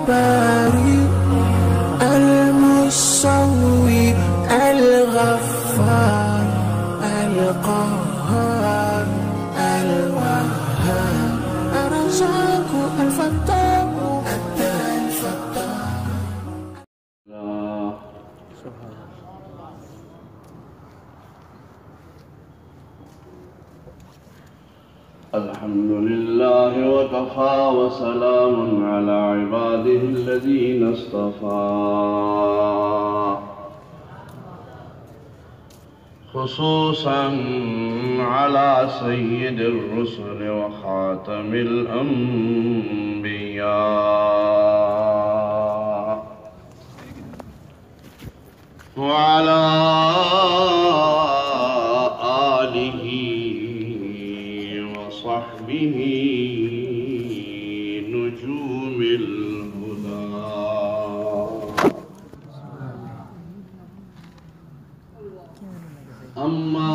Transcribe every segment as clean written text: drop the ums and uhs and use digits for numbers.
الباري المصور الغفار القهار الوهاب الرزاق الفتاح الحمد لله وكفى وسلام على عباده الذين اصطفى خصوصا على سيد الرسل وخاتم الأنبياء وعلى آله وصحبه نجوم الهدى أما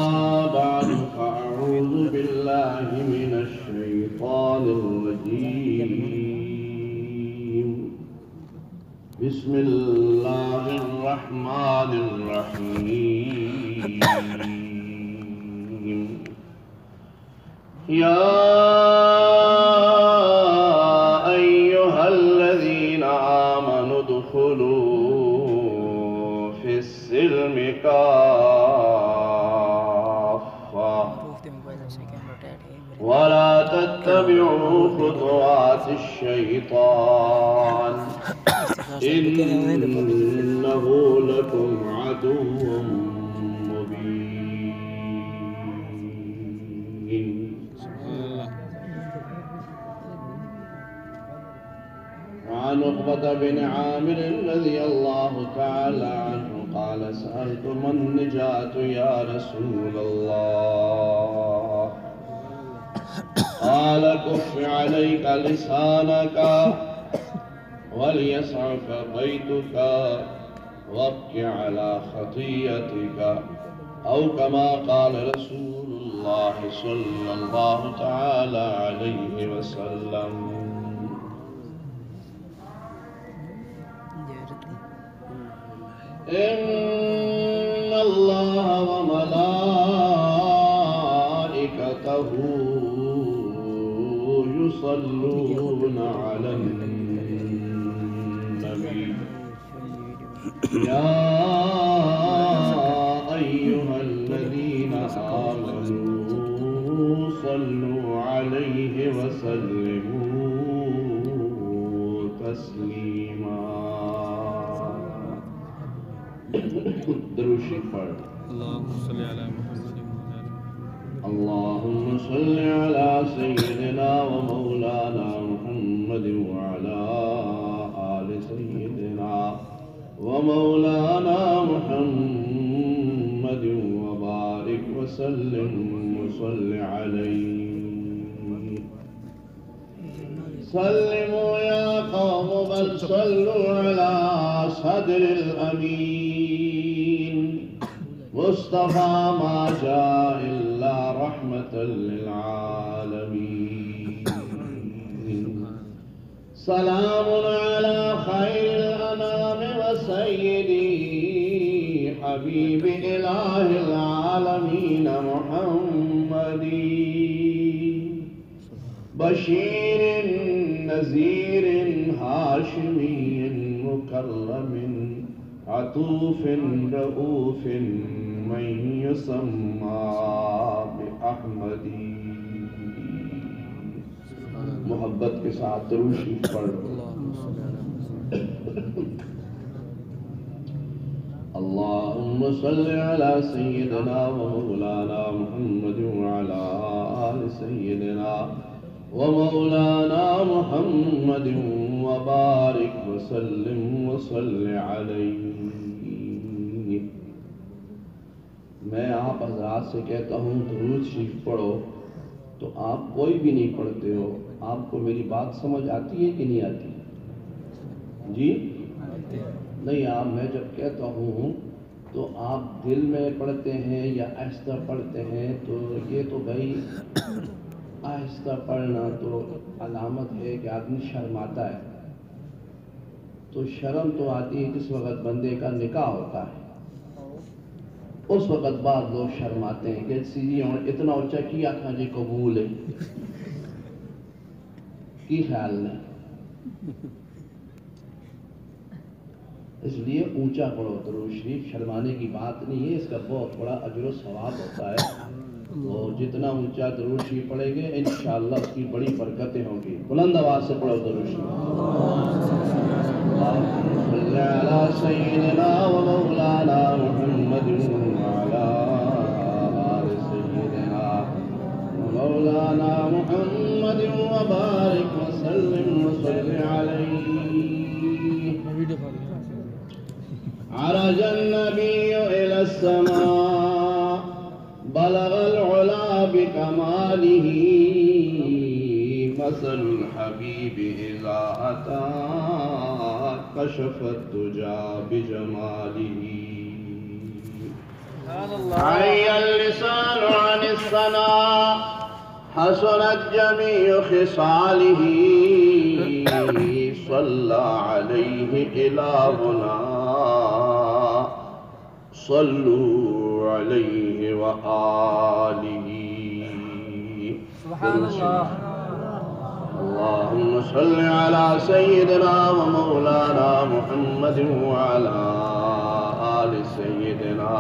بعد فأعوذ بالله من الشيطان الرجيم بسم الله الرحمن الرحيم يا أيها الذين آمنوا ادخلوا في السلم كافة ولا تتبعوا خطوات الشيطان إنه لكم عدو مبين. عن عقبة بن عامر رضي الله تعالى عنه قال سألت من النجاة يا رسول الله قال كف عليك لسانك وليسعك بيتك وابك على خطيئتك أو كما قال رسول الله صلى الله تعالى عليه وسلم. إن الله وملائكته يصلون على النبي يا أيها الذين آمنوا صلوا عليه وسلموا تسليما. درود شریف پڑھ. اللهم صل على سيدنا ومولانا محمد وعلى آل سيدنا ومولانا محمد وبارك وسلم وصل عليه. سلموا يا قوم بل صلوا على صدر الأمين مصطفى ما جاء إلا رحمة للعالمين. سلام على خير الأنام وسيدي حبيب إله العالمين محمد بشير نذير هاشمي مكرم عطوف رؤوف من يسمى بأحمدی. محبت کے ساتھ درود شریف پڑھ. اللهم صل على سيدنا ومولانا محمد وعلى آل سيدنا ومولانا محمد وبارك وسلم وصل عليه. میں آپ حضرات سے کہتا ہوں درود شریف پڑھو تو آپ کوئی بھی نہیں پڑھتے ہو. آپ کو میری بات سمجھ آتی ہے کہ نہیں آتی؟ جی نہیں. آپ میں جب کہتا ہوں تو آپ دل میں پڑھتے ہیں یا آہستہ پڑھتے ہیں؟ تو یہ تو بھائی آہستہ پڑھنا تو علامت ہے کہ آدمی شرماتا ہے. تو شرم تو آتی ہے جس وقت بندے کا نکاح ہوتا ہے، اس وقت بعد لوگ شرماتے ہیں کہ سیدھی اور اتنا اونچا کیا تھا جی قبول ہے کی خیال نہیں، اس لیے اونچا پڑھو درود شریف، شرمانے کی بات نہیں ہے، اس کا بہت بڑا اجر و ثواب ہوتا ہے، اور جتنا اونچا درود شریف پڑھیں گے انشاءاللہ اس کی بڑی برکتیں ہوں گی۔ بلند آواز سے پڑھو درود شریف۔ اللهم صل على سيدنا ومولانا محمد وعلى آل سيدنا ومولانا محمد وبارك وسلم وصل عليه۔ عرج النبي إلى السماء بلغ العلا بكماله، مثل الحبيب إذا أتى كشف الدجى بجماله، حي اللسان عن الثناء حسنت جميع خصاله، صلى عليه إلهنا صلوا عليه وآله۔ سبحان اللہ۔ اللهم صل على سيدنا ومولانا محمد وعلى آل سيدنا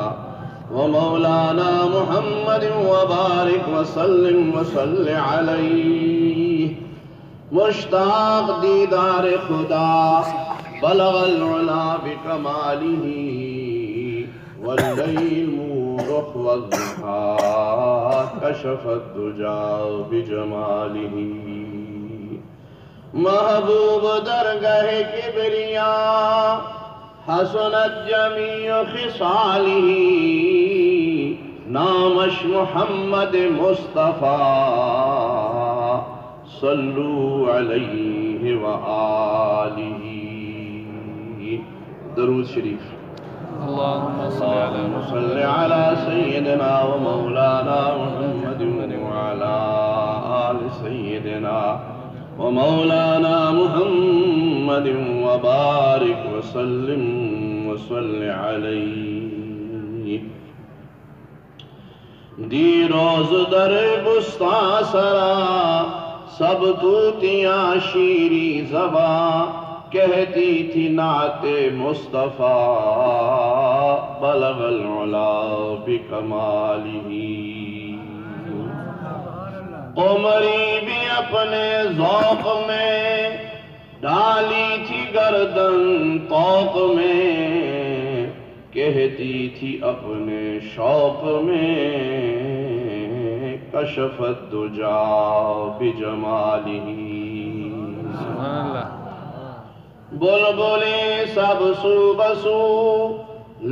ومولانا محمد وبارك وسلم وصل عليه۔ مشتاق دیدار خدا بلغ العلا بکمالہ، واللیل مورخ والضحا کشف الدجى بجمالہ، محبوب درگہ کبریاء حسنت جمیع خصالہ، نامش محمد مصطفیٰ صلو علیہ وآلہ۔ درود شریف۔ اللہم صل علی سیدنا و مولانا محمد وعلا آل سیدنا و مولانا محمد وبارک وسلم وصل علیہ۔ دی روز در بستان سرا سب طوطیاں شیریں زباں کہتی تھی نعت مصطفیٰ، بلغ العلا بکمالہ۔ قمری بھی اپنے ذوق میں ڈالی تھی گردن طوق میں، کہتی تھی اپنے شوق میں کشف الدجى بجمالہ۔ بلبلیں سب سو بسو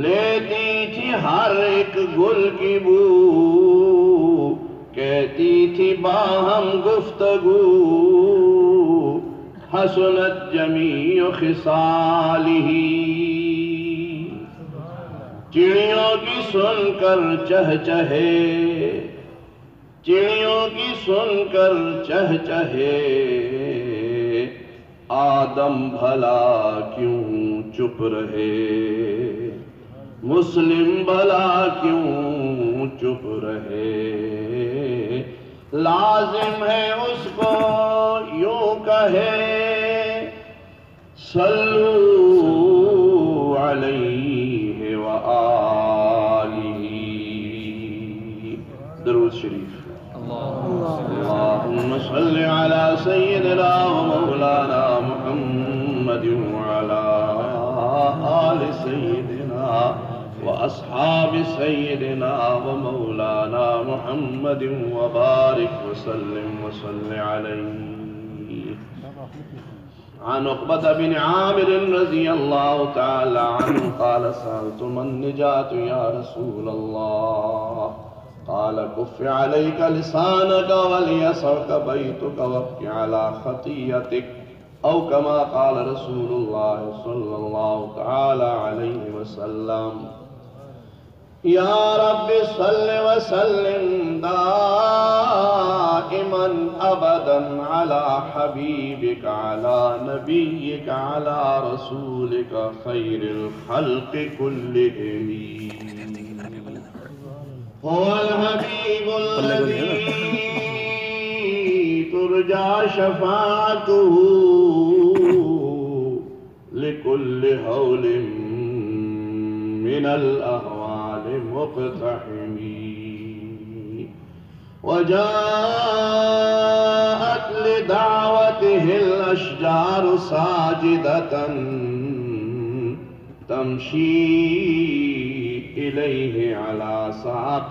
لیتی تھی ہر ایک گل کی بو، کہتی تھی باہم گفتگو حسنت جمیع خصالہ۔ چڑیوں کی سن کر چہچہے، چڑیوں کی سن کر چہچہے، آدم بھلا کیوں چپ رہے، مسلم بھلا کیوں چپ رہے، لازم ہے اس کو یوں کہے صلو علیہ وآلہ۔ درود شریف۔ اللہم صل علی سیدنا و مولانا محمد وعلا آل سیدنا و اصحاب سیدنا و مولانا محمد وبارک وسلم وصل علیہ۔ عن عقبة بن عامر رضی اللہ تعالی عنہ قال سألت من النجاة یا رسول اللہ، قال كف عليك لسانك وليسرك بيتك وابك على خطيئتك، أو كما قال رسول الله صلى الله تعالى عليه وسلم۔ يا رب صل وسلم دائما أبدا على حبيبك على نبيك على رسولك خير الخلق كلهم هو الحبيب الذي ترجى شفاعته لكل هول من الأهوال مقتحم وجاءت لدعوته الأشجار ساجدة تمشي إليه على ساق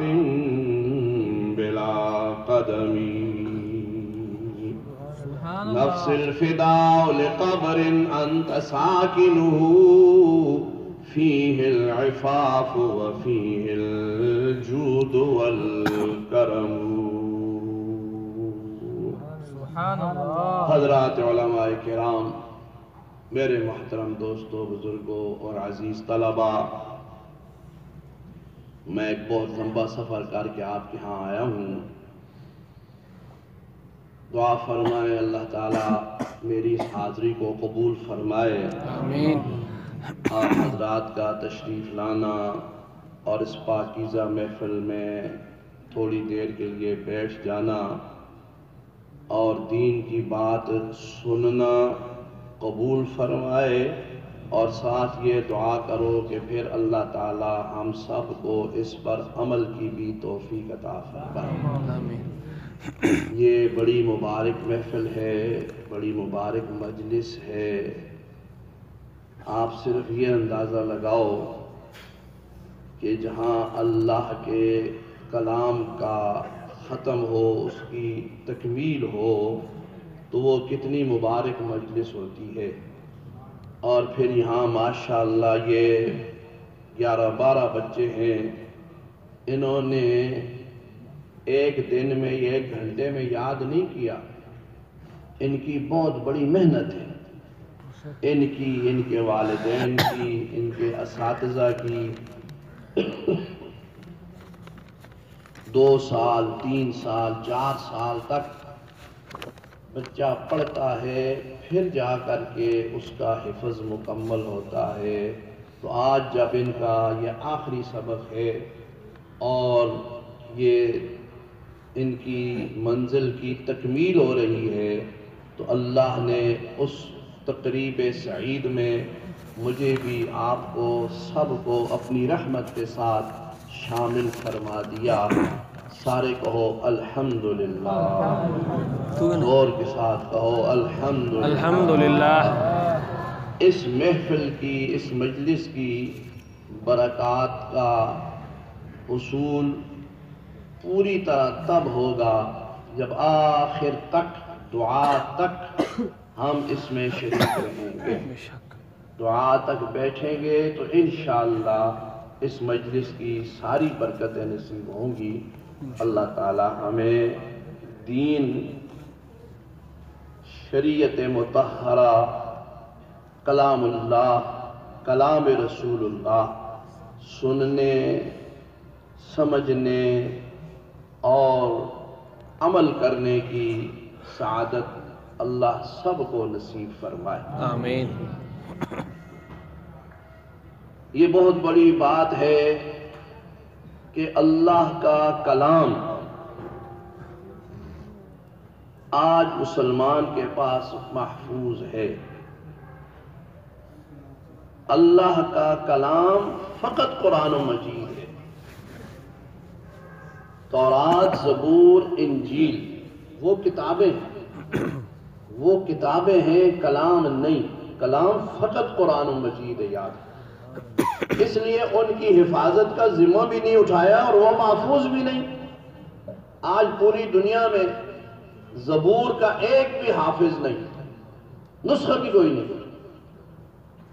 بلا قدم نفس الفداء لقبر أنت ساكنه فيه العفاف وفيه الجود والكرم سبحان اللہ۔ حضرات علماء کرام، میرے محترم دوستوں، بزرگوں اور عزیز طلباء، میں ایک بہت لمبا سفر کر کے آپ کے ہاں آیا ہوں۔ دعا فرمائے اللہ تعالیٰ میری اس حاضری کو قبول فرمائے۔ آمین۔ آپ حضرات کا تشریف لانا اور اس پاکیزہ محفل میں تھوڑی دیر کے لیے بیٹھ جانا اور دین کی بات سننا قبول فرمائے، اور ساتھ یہ دعا کرو کہ پھر اللہ تعالی ہم سب کو اس پر عمل کی بھی توفیق عطا فرمائے۔ آمین۔ یہ بڑی مبارک محفل ہے، بڑی مبارک مجلس ہے۔ آپ صرف یہ اندازہ لگاؤ کہ جہاں اللہ کے کلام کا ختم ہو، اس کی تکمیل ہو، تو وہ کتنی مبارک مجلس ہوتی ہے۔ اور پھر یہاں ماشاءاللہ یہ 11-12 بچے ہیں، انہوں نے ایک دن میں، ایک گھنٹے میں یاد نہیں کیا۔ ان کی بہت بڑی محنت ہے، ان کی، ان کے والدین کی، ان کے اساتذہ کی۔ 2 سال 3 سال 4 سال تک بچہ پڑھتا ہے، پھر جا کر کے اس کا حفظ مکمل ہوتا ہے۔ تو آج جب ان کا یہ آخری سبق ہے اور یہ ان کی منزل کی تکمیل ہو رہی ہے، تو اللہ نے اس تقریب سعید میں مجھے بھی، آپ کو، سب کو اپنی رحمت کے ساتھ شامل فرما دیا۔ سارے کہو الحمدللہ، غور کے ساتھ کہو الحمدللہ۔ الحمدللہ۔ اس محفل کی، اس مجلس کی برکات کا حصول پوری طرح تب ہوگا جب آخر تک، دعا تک ہم اس میں شریک رہیں گے، دعا تک بیٹھیں گے تو انشاءاللہ اس مجلس کی ساری برکتیں نصیب ہوں گی۔ اللہ تعالی ہمیں دین، شریعت مطہرہ، کلام اللہ، کلام رسول اللہ سننے، سمجھنے اور عمل کرنے کی سعادت اللہ سب کو نصیب فرمائے۔ آمین۔ یہ بہت بڑی بات ہے کہ اللہ کا کلام آج مسلمان کے پاس محفوظ ہے۔ اللہ کا کلام فقط قرآن و مجید ہے۔ تورات، زبور، انجیل وہ کتابیں ہیں، وہ کتابیں ہیں، کلام نہیں۔ کلام فقط قرآن و مجید ہے، یاد ہے۔ اس لیے ان کی حفاظت کا ذمہ بھی نہیں اٹھایا اور وہ محفوظ بھی نہیں۔ آج پوری دنیا میں زبور کا ایک بھی حافظ نہیں، نسخہ بھی کوئی نہیں۔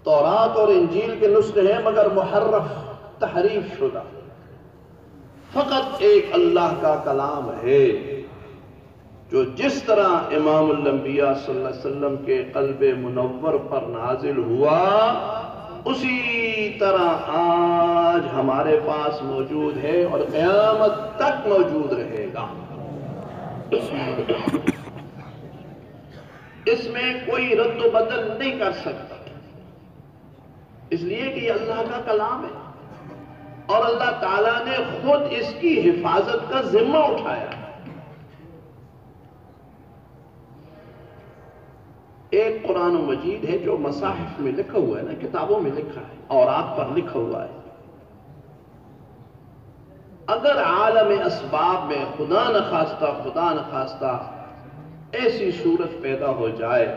تورات اور انجیل کے نسخے ہیں مگر محرف، تحریف شدہ۔ فقط ایک اللہ کا کلام ہے جو جس طرح امام الانبیاء صلی اللہ علیہ وسلم کے قلب منور پر نازل ہوا، اسی طرح آج ہمارے پاس موجود ہے اور قیامت تک موجود رہے گا۔ اس میں کوئی رد و بدل نہیں کر سکتا، اس لیے کہ یہ اللہ کا کلام ہے اور اللہ تعالیٰ نے خود اس کی حفاظت کا ذمہ اٹھایا۔ ایک قرآن مجید ہے جو مصاحف میں لکھا ہوا ہے نا، کتابوں میں لکھا ہے، اوراق پر لکھا ہوا ہے۔ اگر عالم اسباب میں خدا نخواستہ ایسی صورت پیدا ہو جائے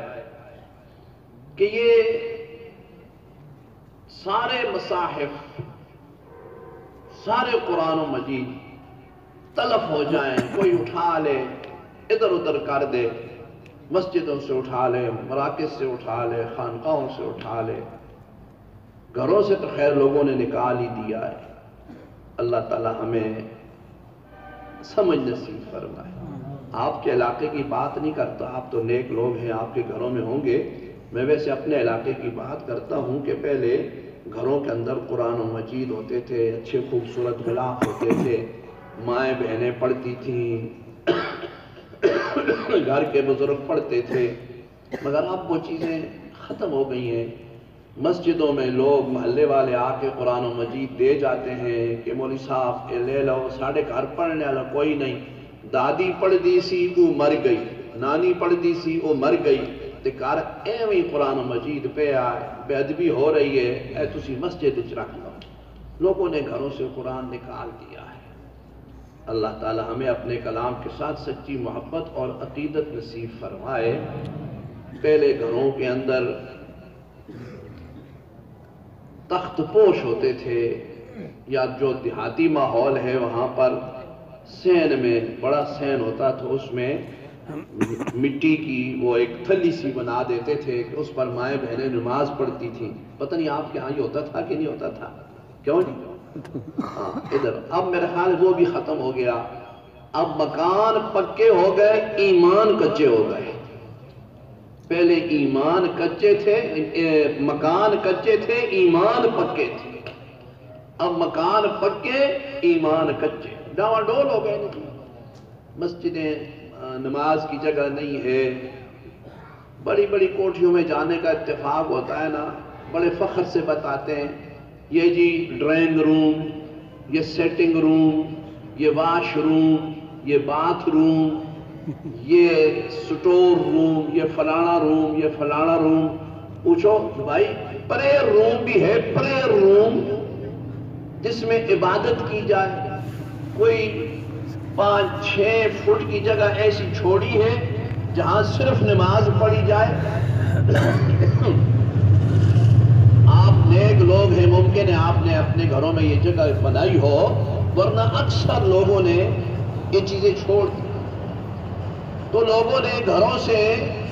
کہ یہ سارے مصاحف، سارے قرآن و مجید تلف ہو جائیں، کوئی اٹھا لے ادھر ادھر کر دے، مسجدوں سے اٹھا لے، مراکز سے اٹھا لے، خانقاہوں سے اٹھا لے، گھروں سے تو خیر لوگوں نے نکال ہی دیا ہے۔ اللہ تعالیٰ ہمیں سمجھ نصیب فرمائے۔ آپ کے علاقے کی بات نہیں کرتا، آپ تو نیک لوگ ہیں، آپ کے گھروں میں ہوں گے، میں ویسے اپنے علاقے کی بات کرتا ہوں کہ پہلے گھروں کے اندر قرآن و مجید ہوتے تھے، اچھے خوبصورت غلاف ہوتے تھے، مائیں بہنیں پڑھتی تھیں، گھر کے بزرگ پڑھتے تھے، مگر اب وہ چیزیں ختم ہو گئی ہیں۔ مسجدوں میں لوگ محلے والے آ کے قرآن و مجید دے جاتے ہیں کہ مولوی صاحب لے لو، ساڑھے گھر پڑھنے والا کوئی نہیں، دادی پڑھ دی سی وہ مر گئی، نانی پڑھ دی سی وہ مر گئی، تے گھر ایویں قرآن و مجید پہ آئے، بے ادبی ہو رہی ہے، اے تسی مسجد وچ رکھ لو۔ لوگوں نے گھروں سے قرآن نکال دیا ہے۔ اللہ تعالی ہمیں اپنے کلام کے ساتھ سچی محبت اور عقیدت نصیب فرمائے۔ پہلے گھروں کے اندر تخت پوش ہوتے تھے، یا جو دیہاتی ماحول ہے وہاں پر سین میں بڑا سین ہوتا تھا، اس میں مٹی کی وہ ایک تھلی سی بنا دیتے تھے کہ اس پر مائیں بہنیں نماز پڑھتی تھیں۔ پتہ نہیں آپ کے ہاں یہ ہوتا تھا کہ نہیں ہوتا تھا؟ کیوں نہیں؟ ہاں ادھر اب میرے خیال وہ بھی ختم ہو گیا۔ اب مکان پکے ہو گئے، ایمان کچے ہو گئے۔ پہلے ایمان کچے تھے، مکان کچے تھے، ایمان پکے تھے۔ اب مکان پکے، ایمان کچے، ڈاواں ڈول ہو گئے۔ مسجدیں نماز کی جگہ نہیں ہے، بڑی بڑی کوٹھیوں میں جانے کا اتفاق ہوتا ہے نا، بڑے فخر سے بتاتے ہیں یہ جی ڈرائنگ روم، یہ سیٹنگ روم، یہ واش روم، یہ باتھ روم، یہ سٹور روم، یہ فلانا روم، یہ فلانا روم۔ پوچھو بھائی پریئر روم بھی ہے، پریئر روم جس میں عبادت کی جائے، کوئی 5-6 فٹ کی جگہ ایسی چھوڑی ہے جہاں صرف نماز پڑھی جائے۔ آپ نیک لوگ ہیں، ممکن ہے آپ نے اپنے گھروں میں یہ جگہ بنائی ہو، ورنہ اکثر لوگوں نے یہ چیزیں چھوڑ دی۔ تو لوگوں نے گھروں سے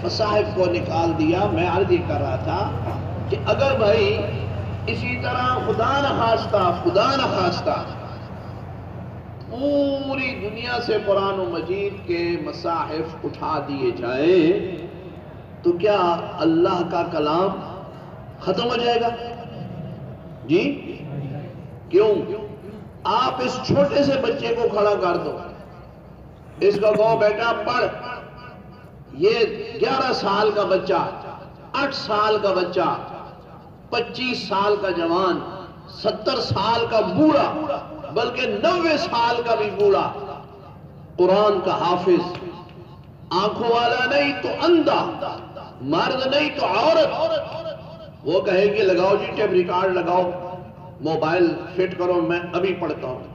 مصاحف کو نکال دیا۔ میں عرض یہ کر رہا تھا کہ اگر بھائی اسی طرح خدا نخواستہ پوری دنیا سے قرآن و مجید کے مصاحف اٹھا دیے جائیں تو کیا اللہ کا کلام ختم ہو جائے گا؟ جی کیوں؟ آپ اس چھوٹے سے بچے کو کھڑا کر دو، اس کو کہو بیٹا پڑھ، یہ 11 سال کا بچہ، 8 سال کا بچہ، 25 سال کا جوان، 70 سال کا بوڑھا، بلکہ 90 سال کا بھی بوڑھا، قرآن کا حافظ، آنکھوں والا نہیں تو اندھا، مرد نہیں تو عورت، وہ کہے کہ لگاؤ جی ٹیپ ریکارڈ لگاؤ، موبائل فٹ کرو، میں ابھی پڑھتا ہوں،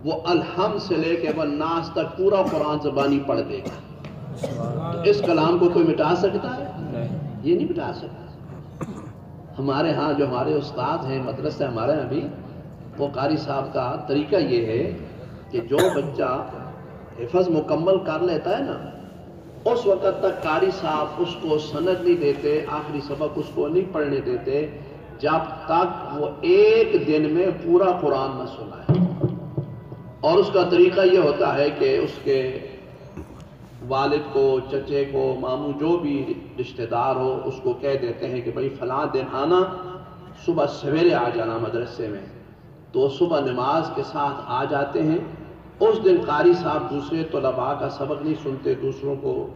وہ الحمد سے لے کے والناس تک پورا قرآن زبانی پڑھ دے گا۔ اس کلام کو کوئی مٹا سکتا ہے؟ یہ نہیں مٹا سکتا۔ ہمارے ہاں جو ہمارے استاد ہیں مدرسے ہمارے ہاں بھی، وہ قاری صاحب کا طریقہ یہ ہے کہ جو بچہ حفظ مکمل کر لیتا ہے نا، اس وقت تک قاری صاحب اس کو سند نہیں دیتے، آخری سبق اس کو نہیں پڑھنے دیتے جب تک وہ ایک دن میں پورا قرآن نہ سنائے۔ اور اس کا طریقہ یہ ہوتا ہے کہ اس کے والد کو، چچے کو، ماموں جو بھی رشتہ دار ہو، اس کو کہہ دیتے ہیں کہ بھائی فلاں دن آنا، صبح سویرے آ جانا مدرسے میں۔ تو صبح نماز کے ساتھ آ جاتے ہیں۔ اس دن قاری صاحب دوسرے طلباء کا سبق نہیں سنتے،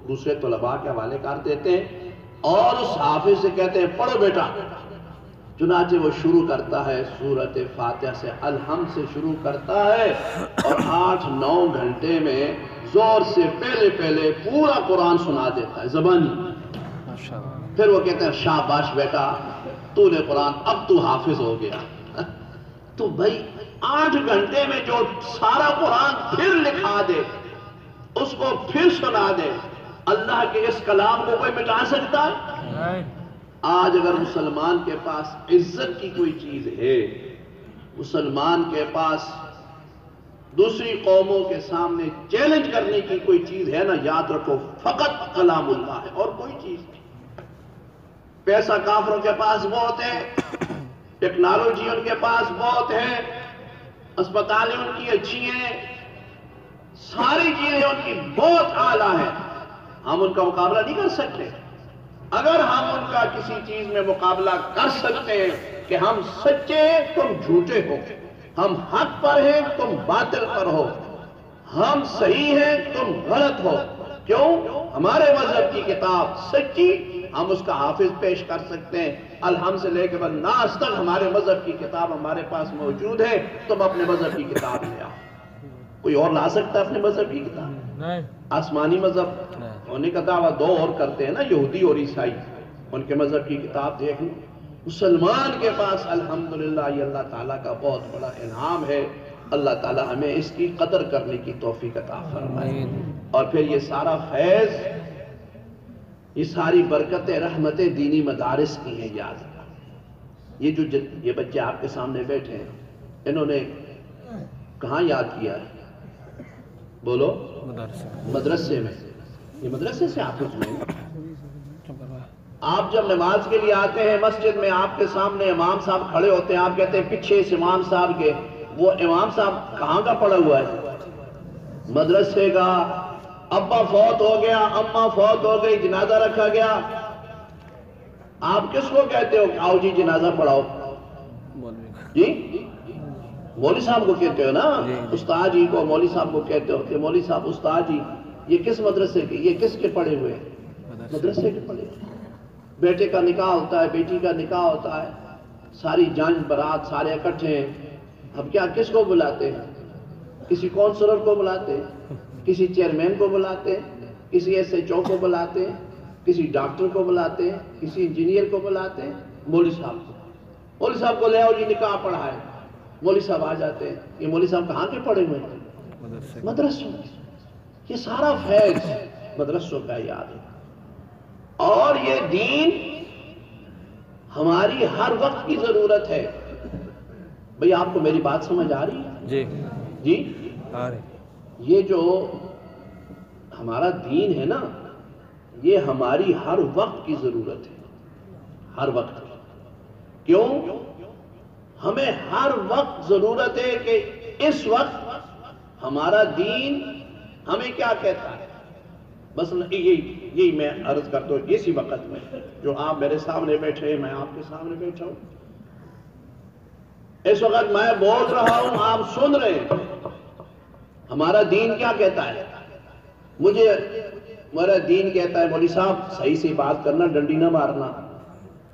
دوسرے طلباء کے حوالے کر دیتے ہیں۔ اور اس حافظ سے کہتے ہیں پڑھو بیٹا. چنانچہ وہ شروع کرتا ہے سورۃ فاتحہ سے، الحمد سے شروع کرتا ہے، اور 8-9 گھنٹے میں زور سے پہلے پورا قرآن سنا دیتا ہے زبانی. پھر وہ کہتے ہیں شاباش بیٹا تو نے قرآن، اب تو حافظ ہو گیا. تو بھائی 8 گھنٹے میں جو سارا قرآن پھر لکھا دے، اس کو پھر سنا دے، اللہ کے اس کلام کو کوئی مٹا سکتا ہے؟ آج اگر مسلمان کے پاس عزت کی کوئی چیز ہے، مسلمان کے پاس دوسری قوموں کے سامنے چیلنج کرنے کی کوئی چیز ہے نا، یاد رکھو فقط کلام اللہ ہے اور کوئی چیز نہیں. پیسہ کافروں کے پاس بہت ہے، ٹیکنالوجی ان کے پاس بہت ہے، اسپتالیں ان کی اچھی ہیں، ساری چیزیں ان کی بہت اعلیٰ ہیں. ہم ان کا مقابلہ نہیں کر سکتے. اگر ہم ان کا کسی چیز میں مقابلہ کر سکتے ہیں کہ ہم سچے ہیں تم جھوٹے ہو، ہم حق پر ہیں تم باطل پر ہو، ہم صحیح ہیں تم غلط ہو. کیوں؟ ہمارے مذہب کی کتاب سچی، ہم اس کا حافظ پیش کر سکتے ہیں. الحمد سے لے کے والناس تک ہمارے مذہب کی کتاب ہمارے پاس موجود ہے. تم اپنے مذہب کی کتاب لے آؤ. کوئی اور لا سکتا ہے اپنے مذہب کی کتاب؟ نہیں. آسمانی مذہب ہونے کا دعویٰ 2 اور کرتے ہیں نا، یہودی اور عیسائی. ان کے مذہب کی کتاب دیکھ لیں. مسلمان کے پاس الحمدللہ یہ اللہ تعالیٰ کا بہت بڑا انعام ہے. اللہ تعالیٰ ہمیں اس کی قدر کرنے کی توفیق عطا فرمائے. اور پھر یہ سارا فیض، یہ ساری برکتیں، رحمتیں دینی مدارس کی ہیں. یاد رکھنا، یہ بچے آپ کے سامنے بیٹھے ہیں، انہوں نے کہاں یاد کیا ہے؟ بولو. مدرسے میں. یہ مدرسے سے حافظ میں. آپ جب نماز کے لیے آتے ہیں مسجد میں، آپ کے سامنے امام صاحب کھڑے ہوتے ہیں، آپ کہتے ہیں پیچھے اس امام صاحب کے. وہ امام صاحب کہاں کا پڑا ہوا ہے؟ مدرسے کا. ابا فوت ہو گیا، اماں فوت ہو گئی، جنازہ رکھا گیا، آپ کس کو کہتے ہو کہ آؤ جی جنازہ پڑھاؤ؟ جی مولوی صاحب کو کہتے ہو نا. استاد جی کو مولوی صاحب کو کہتے ہو کہ مولوی صاحب استاد جی. یہ کس مدرسے کے، یہ کس کے پڑھے ہوئے؟ مدرسے کے پڑھے ہوئے. بیٹے کا نکاح ہوتا ہے، بیٹی کا نکاح ہوتا ہے، ساری جان برات سارے اکٹھے ہیں. اب کیا کس کو بلاتے ہیں؟ کسی کونسلر کو بلاتے ہیں، کسی چیئرمین کو بلاتے ہیں، کسی SHO کو بلاتے ہیں، کسی ڈاکٹر کو بلاتے ہیں، کسی انجینئر کو بلاتے ہیں. مولوی صاحب کو، مولوی صاحب کو لے آؤ جی نکاح پڑھائے. مولوی صاحب آ جاتے ہیں. یہ مولوی صاحب کہاں کے پڑھے ہوئے ہیں؟ مدرسوں. یہ سارا فیض مدرسوں کا یاد ہے. اور یہ دین ہماری ہر وقت کی ضرورت ہے. بھئی آپ کو میری بات سمجھ آ رہی ہے؟ جی جی آ رہی. یہ جو ہمارا دین ہے نا، یہ ہماری ہر وقت کی ضرورت ہے. ہر وقت کی. کیوں؟ ہمیں ہر وقت ضرورت ہے کہ اس وقت ہمارا دین ہمیں کیا کہتا ہے. بس یہی میں عرض کرتا ہوں اسی وقت میں جو آپ میرے سامنے بیٹھے ہیں، میں آپ کے سامنے بیٹھا ہوں. اس وقت میں بول رہا ہوں، آپ سن رہے ہیں. ہمارا دین کیا کہتا ہے؟ مجھے میرا دین کہتا ہے مولوی صاحب صحیح سے بات کرنا، ڈنڈی نہ مارنا،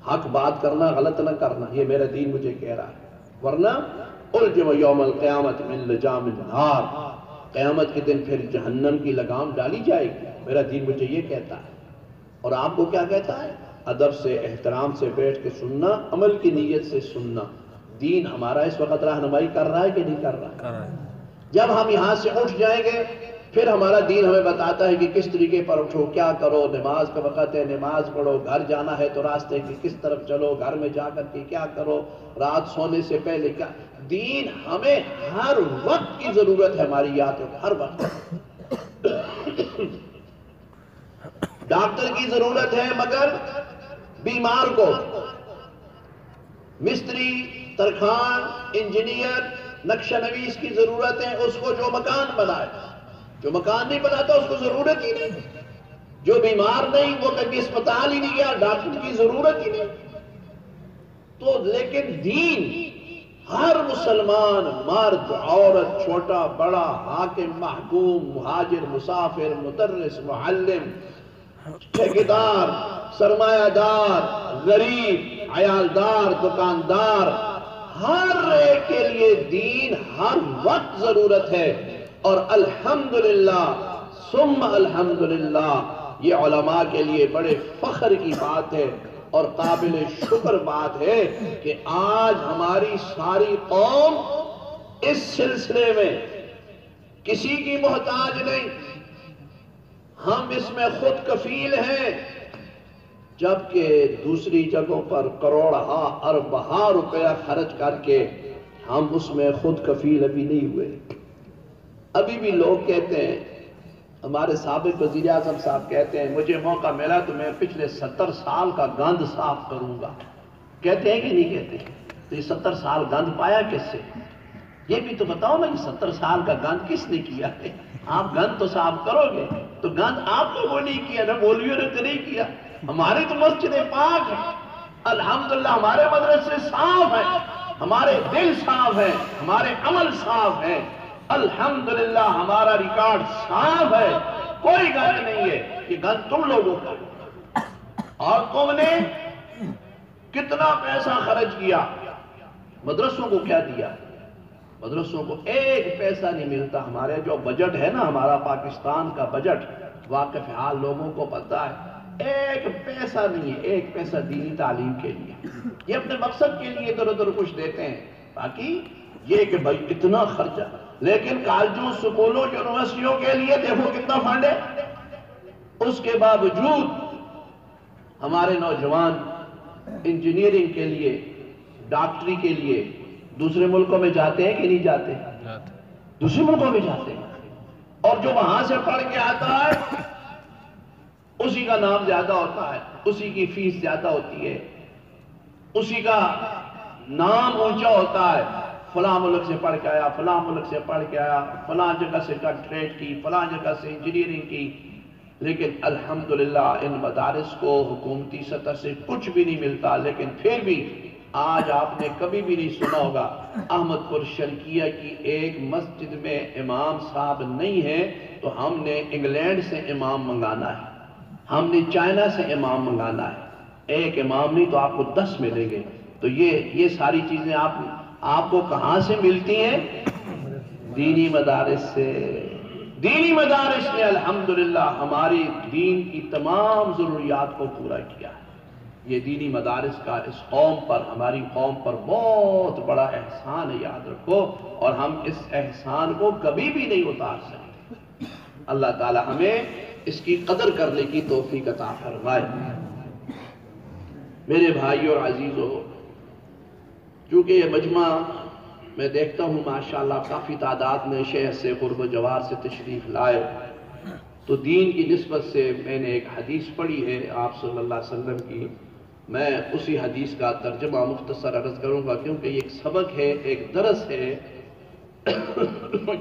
حق بات کرنا، غلط نہ کرنا. یہ میرا دین مجھے کہہ رہا ہے. ورنہ الجم یوم القیامت من لجام النار، قیامت کے دن پھر جہنم کی لگام ڈالی جائے گی. میرا دین مجھے یہ کہتا ہے. اور آپ کو کیا کہتا ہے؟ ادب سے، احترام سے بیٹھ کے سننا، عمل کی نیت سے سننا. دین ہمارا اس وقت رہنمائی کر رہا ہے کہ نہیں کر رہا؟ جب ہم یہاں سے اٹھ جائیں گے پھر ہمارا دین ہمیں بتاتا ہے کہ کس طریقے پر اٹھو، کیا کرو. نماز کا وقت ہے، نماز پڑھو. گھر جانا ہے تو راستے کی کس طرف چلو، گھر میں جا کر کے کیا کرو، رات سونے سے پہلے کیا. دین ہمیں ہر وقت کی ضرورت ہے. ہماری یاد ہے ہر وقت. ڈاکٹر کی ضرورت ہے مگر بیمار کو. مستری، ترخان، انجینئر، نقشہ نویس کی ضرورت ہے اس کو جو مکان بنائے. جو مکان نہیں بناتا اس کو ضرورت ہی نہیں. جو بیمار نہیں وہ کبھی اسپتال ہی نہیں گیا، ڈاکٹر کی ضرورت ہی نہیں. تو لیکن دین ہر مسلمان، مرد، عورت، چھوٹا بڑا، حاکم، محکوم، مہاجر، مسافر، مدرس، معلم، ٹھیکیدار، سرمایہ دار، غریب، عیالدار، دکاندار، ہر ایک کے لیے دین ہر وقت ضرورت ہے۔ اور الحمدللہ ثم الحمدللہ یہ علماء کے لیے بڑے فخر کی بات ہے اور قابل شکر بات ہے کہ آج ہماری ساری قوم اس سلسلے میں کسی کی محتاج نہیں، ہم اس میں خود کفیل ہیں، جبکہ دوسری جگہوں پر کروڑہا اربہا روپیہ خرچ کر کے ہم اس میں خود کفیل ابھی نہیں ہوئے۔ ابھی بھی لوگ کہتے ہیں، ہمارے سابق وزیر اعظم صاحب کہتے ہیں مجھے موقع ملا تو میں پچھلے 70 سال کا گند صاف کروں گا۔ کہتے ہیں کہ نہیں کہتے؟ تو یہ 70 سال گند پایا کس سے؟ یہ بھی تو بتاؤ نا، یہ 70 سال کا گند کس نے کیا ہے؟ آپ گند تو صاف کرو گے تو گند آپ لوگوں نے کیا نا، مولویوں نے تو نہیں کیا۔ ہماری تو مسجد پاک ہے، الحمدللہ ہمارے مدرسے صاف ہیں، ہمارے دل صاف ہیں، ہمارے عمل صاف ہیں، الحمدللہ ہمارا ریکارڈ صاف ہے، کوئی گند نہیں ہے۔ یہ گند تم لوگوں کا، اور تم نے کتنا پیسہ خرچ کیا، مدرسوں کو کیا دیا؟ مدرسوں کو ایک پیسہ نہیں ملتا۔ ہمارے جو بجٹ ہے نا، ہمارا پاکستان کا بجٹ، واقف حال لوگوں کو پتہ ہے، ایک پیسہ نہیں ہے، ایک پیسہ دینی تعلیم کے لیے۔ یہ اپنے مقصد کے لیے ادھر ادھر کچھ دیتے ہیں، باقی یہ کہ بھائی اتنا خرچہ، لیکن کالجوں، سکولوں، یونیورسٹیوں کے لیے دیکھو کتنا فنڈ ہے۔ اس کے باوجود ہمارے نوجوان انجینئرنگ کے لیے، ڈاکٹری کے لیے دوسرے ملکوں میں جاتے ہیں کہ نہیں جاتے؟ دوسرے ملکوں میں جاتے ہیں، اور جو وہاں سے پڑھ کے آتا ہے اسی کا نام زیادہ ہوتا ہے، اسی کی فیس زیادہ ہوتی ہے، اسی کا نام اونچا ہوتا ہے۔ فلاں ملک سے پڑھ کے آیا، فلاں ملک سے پڑھ کے آیا، فلاں جگہ سے ٹریڈ کی، فلاں جگہ سے انجینئرنگ کی، لیکن الحمدللہ ان مدارس کو حکومتی سطح سے کچھ بھی نہیں ملتا۔ لیکن پھر بھی آج آپ نے کبھی بھی نہیں سنا ہوگا احمد پور شرقیہ کی ایک مسجد میں امام صاحب نہیں ہے تو ہم نے انگلینڈ سے امام منگانا ہے، ہم نے چائنا سے امام منگانا ہے۔ ایک امام نہیں تو آپ کو 10 ملیں گے۔ تو یہ ساری چیزیں آپ کو کہاں سے ملتی ہیں؟ دینی مدارس سے۔ دینی مدارس نے الحمدللہ ہماری دین کی تمام ضروریات کو پورا کیا ہے۔ یہ دینی مدارس کا اس قوم پر، ہماری قوم پر بہت بڑا احسان ہے، یاد رکھو، اور ہم اس احسان کو کبھی بھی نہیں اتار سکتے۔ اللہ تعالی ہمیں اس کی قدر کرنے کی توفیق عطا فرمائے۔ میرے بھائیو اور عزیزو، چونکہ یہ مجمع میں دیکھتا ہوں ماشاءاللہ کافی تعداد میں شہر سے، قرب و جوار سے تشریف لائے، تو دین کی نسبت سے میں نے ایک حدیث پڑھی ہے آپ صلی اللہ علیہ وسلم کی، میں اسی حدیث کا ترجمہ مختصر عرض کروں گا، کیونکہ یہ ایک سبق ہے، ایک درس ہے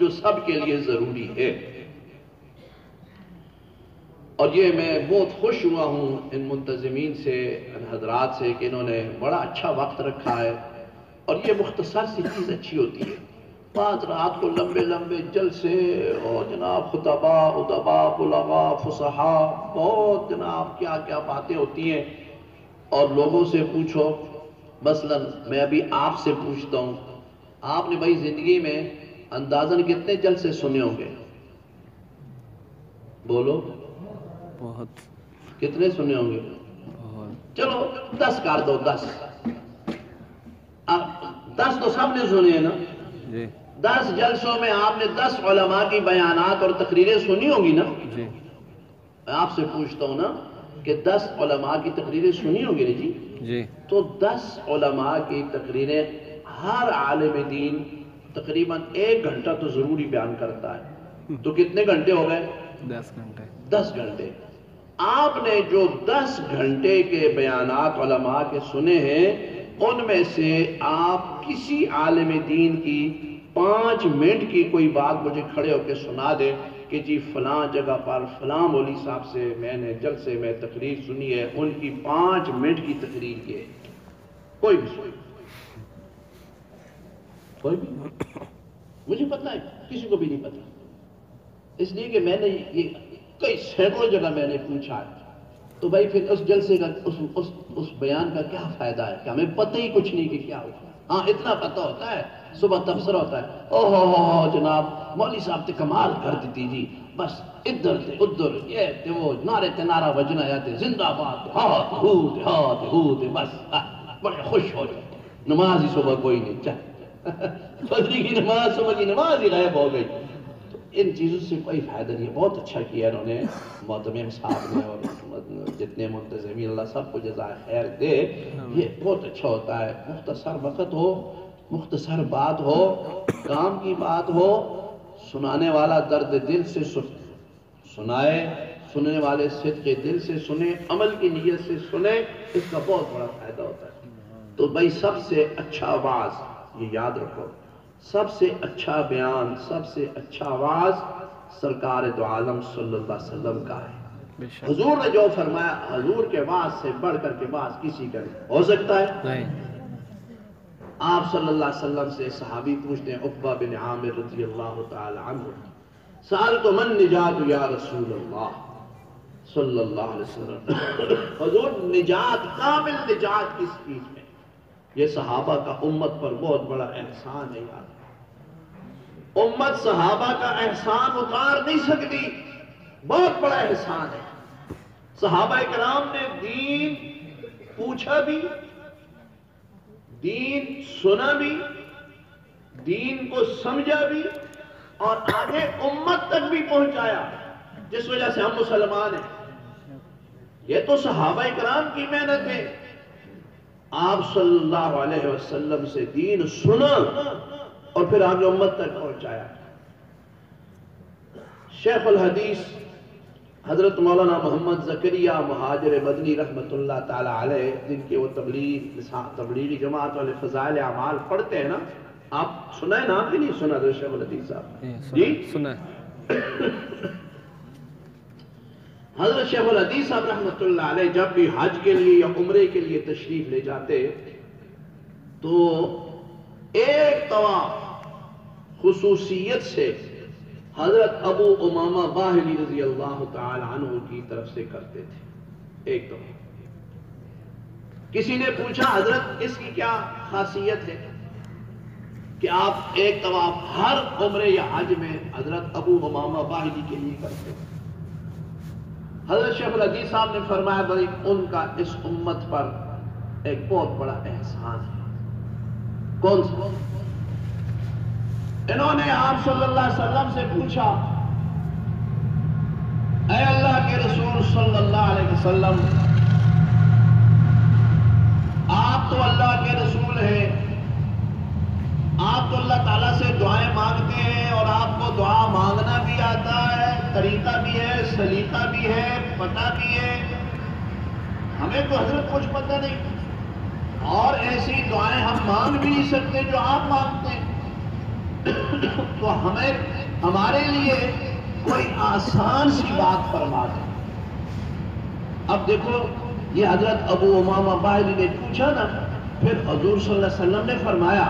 جو سب کے لیے ضروری ہے۔ اور یہ میں بہت خوش ہوا ہوں ان منتظمین سے، ان حضرات سے، کہ انہوں نے بڑا اچھا وقت رکھا ہے، اور یہ مختصر سی چیز اچھی ہوتی ہے۔ بعض رات کو لمبے لمبے جلسے اور جناب خطبہ، ادبا، بلغا، فصحا، بہت جناب کیا کیا باتیں ہوتی ہیں، اور لوگوں سے پوچھو، مثلا میں ابھی آپ سے پوچھتا ہوں، آپ نے بھائی زندگی میں اندازاً کتنے جلسے سنے ہوں گے؟ بولو، بہت۔ کتنے سنے ہوں گے؟ بہت۔ چلو 10 کر دو، 10 10 تو سب نے سنے ہیں نا؟ جی 10 جلسوں میں آپ نے 10 علماء کی بیانات اور تقریریں سنی ہوں گی نا؟ جی میں آپ سے پوچھتا ہوں نا کہ 10 علماء کی تقریریں سنی ہوں گی نا جی؟ جی تو 10 علماء کی تقریریں، ہر عالم دین تقریباً 1 گھنٹہ تو ضروری بیان کرتا ہے، تو کتنے گھنٹے ہو گئے؟ 10 گھنٹے۔ 10 گھنٹے۔ آپ نے جو 10 گھنٹے کے بیانات علماء کے سنے ہیں، ان میں سے آپ کسی عالم دین کی 5 منٹ کی کوئی بات مجھے کھڑے ہو کے سنا دے کہ جی فلاں جگہ پر فلاں مولوی صاحب سے میں نے جلسے میں تقریر سنی ہے، ان کی 5 منٹ کی تقریر یہ ہے۔ کوئی بھی سنی؟ کوئی بھی؟ مجھے پتہ ہے، کسی کو بھی نہیں پتہ، اس لیے کہ میں نے یہ کئی سینکڑوں جگہ میں نے پوچھا ہے، تو بھائی پھر اس جلسے کا اس بیان کا کیا فائدہ ہے کہ ہمیں پتہ ہی کچھ نہیں کہ کیا ہوا. ہاں اتنا پتہ ہوتا ہے صبح تبصرہ ہوتا ہے اوہ جناب مولوی صاحب تے کمال کر دیتی جی بس ادھر تے ادھر یہ تے وہ نعرے تے نعرہ بجنا یا تے زندہ باد ہاتھ ہو تے بس بڑے خوش ہو جاتے. نماز ہی صبح کوئی نہیں چاہے فجر کی نماز صبح کی نماز ہی غائب ہو گئی. تو ان چیزوں سے کوئی فائدہ نہیں ہے. بہت اچھا کیا انہوں نے معتمم صاحب نے اور جتنے منتظمین اللہ سب کو جزائے خیر دے. یہ بہت اچھا ہوتا ہے مختصر وقت ہو مختصر بات ہو کام کی بات ہو سنانے والا درد دل سے سنائے سننے والے صدق دل سے سنے عمل کی نیت سے سنے اس کا بہت بڑا فائدہ ہوتا ہے. تو بھائی سب سے اچھا آواز یہ یاد رکھو سب سے اچھا بیان سب سے اچھا آواز سرکار دو عالم صلی اللہ علیہ وسلم کا ہے. حضور نے جو فرمایا حضور کے واز سے بڑھ کر کے واز کسی کا نہیں ہو سکتا ہے. آپ صلی اللہ علیہ وسلم سے صحابی پوچھتے ہیں عقبہ بن عامر رضی اللہ تعالی عنہ سألت من نجات یا رسول اللہ صلی اللہ علیہ وسلم حضور نجات کامل نجات کس چیز میں. یہ صحابہ کا امت پر بہت بڑا احسان ہے یار. امت صحابہ کا احسان اتار نہیں سکتی بہت بڑا احسان ہے. صحابہ کرام نے دین پوچھا بھی دین سنا بھی دین کو سمجھا بھی اور آگے امت تک بھی پہنچایا جس وجہ سے ہم مسلمان ہیں. یہ تو صحابہ کرام کی محنت ہے. آپ صلی اللہ علیہ وسلم سے دین سنا اور پھر آگے امت تک پہنچایا. شیخ الحدیث حضرت مولانا محمد زکریہ مہاجر مدنی رحمت اللہ تعالی علیہ جن کے وہ تبلیغی جماعت والے فضائل اعمال پڑھتے ہیں نا آپ سنا ہے نا کہ نہیں سنا حضرت شیخ الحدیث صاحب جی سنا حضرت شیخ الحدیث صاحب رحمت اللہ علیہ جب بھی حج کے لیے یا عمرے کے لیے تشریف لے جاتے تو ایک طواف خصوصیت سے حضرت ابو امامہ باہلی رضی اللہ تعالی عنہ کی طرف سے کرتے تھے. ایک طواف کسی نے پوچھا حضرت اس کی کیا خاصیت ہے کہ آپ ایک طواف ہر عمرے یا حج میں حضرت ابو امامہ باہلی کے لیے کرتے ہیں. حضرت شیخ الحدیث صاحب نے فرمایا بھائی ان کا اس امت پر ایک بہت بڑا احسان ہے. کون سا؟ انہوں نے آپ صلی اللہ علیہ وسلم سے پوچھا اے اللہ کے رسول صلی اللہ علیہ وسلم آپ تو اللہ کے رسول ہیں آپ تو اللہ تعالیٰ سے دعائیں مانگتے ہیں اور آپ کو دعا مانگنا بھی آتا ہے طریقہ بھی ہے سلیقہ بھی ہے پتہ بھی ہے. ہمیں تو حضرت کچھ پتہ نہیں اور ایسی دعائیں ہم مانگ بھی نہیں سکتے جو آپ مانگتے ہیں. تو ہمارے لیے کوئی آسان سی بات فرما دیں. اب دیکھو یہ حضرت ابو امامہ باہلی نے پوچھا نا پھر حضور صلی اللہ علیہ وسلم نے فرمایا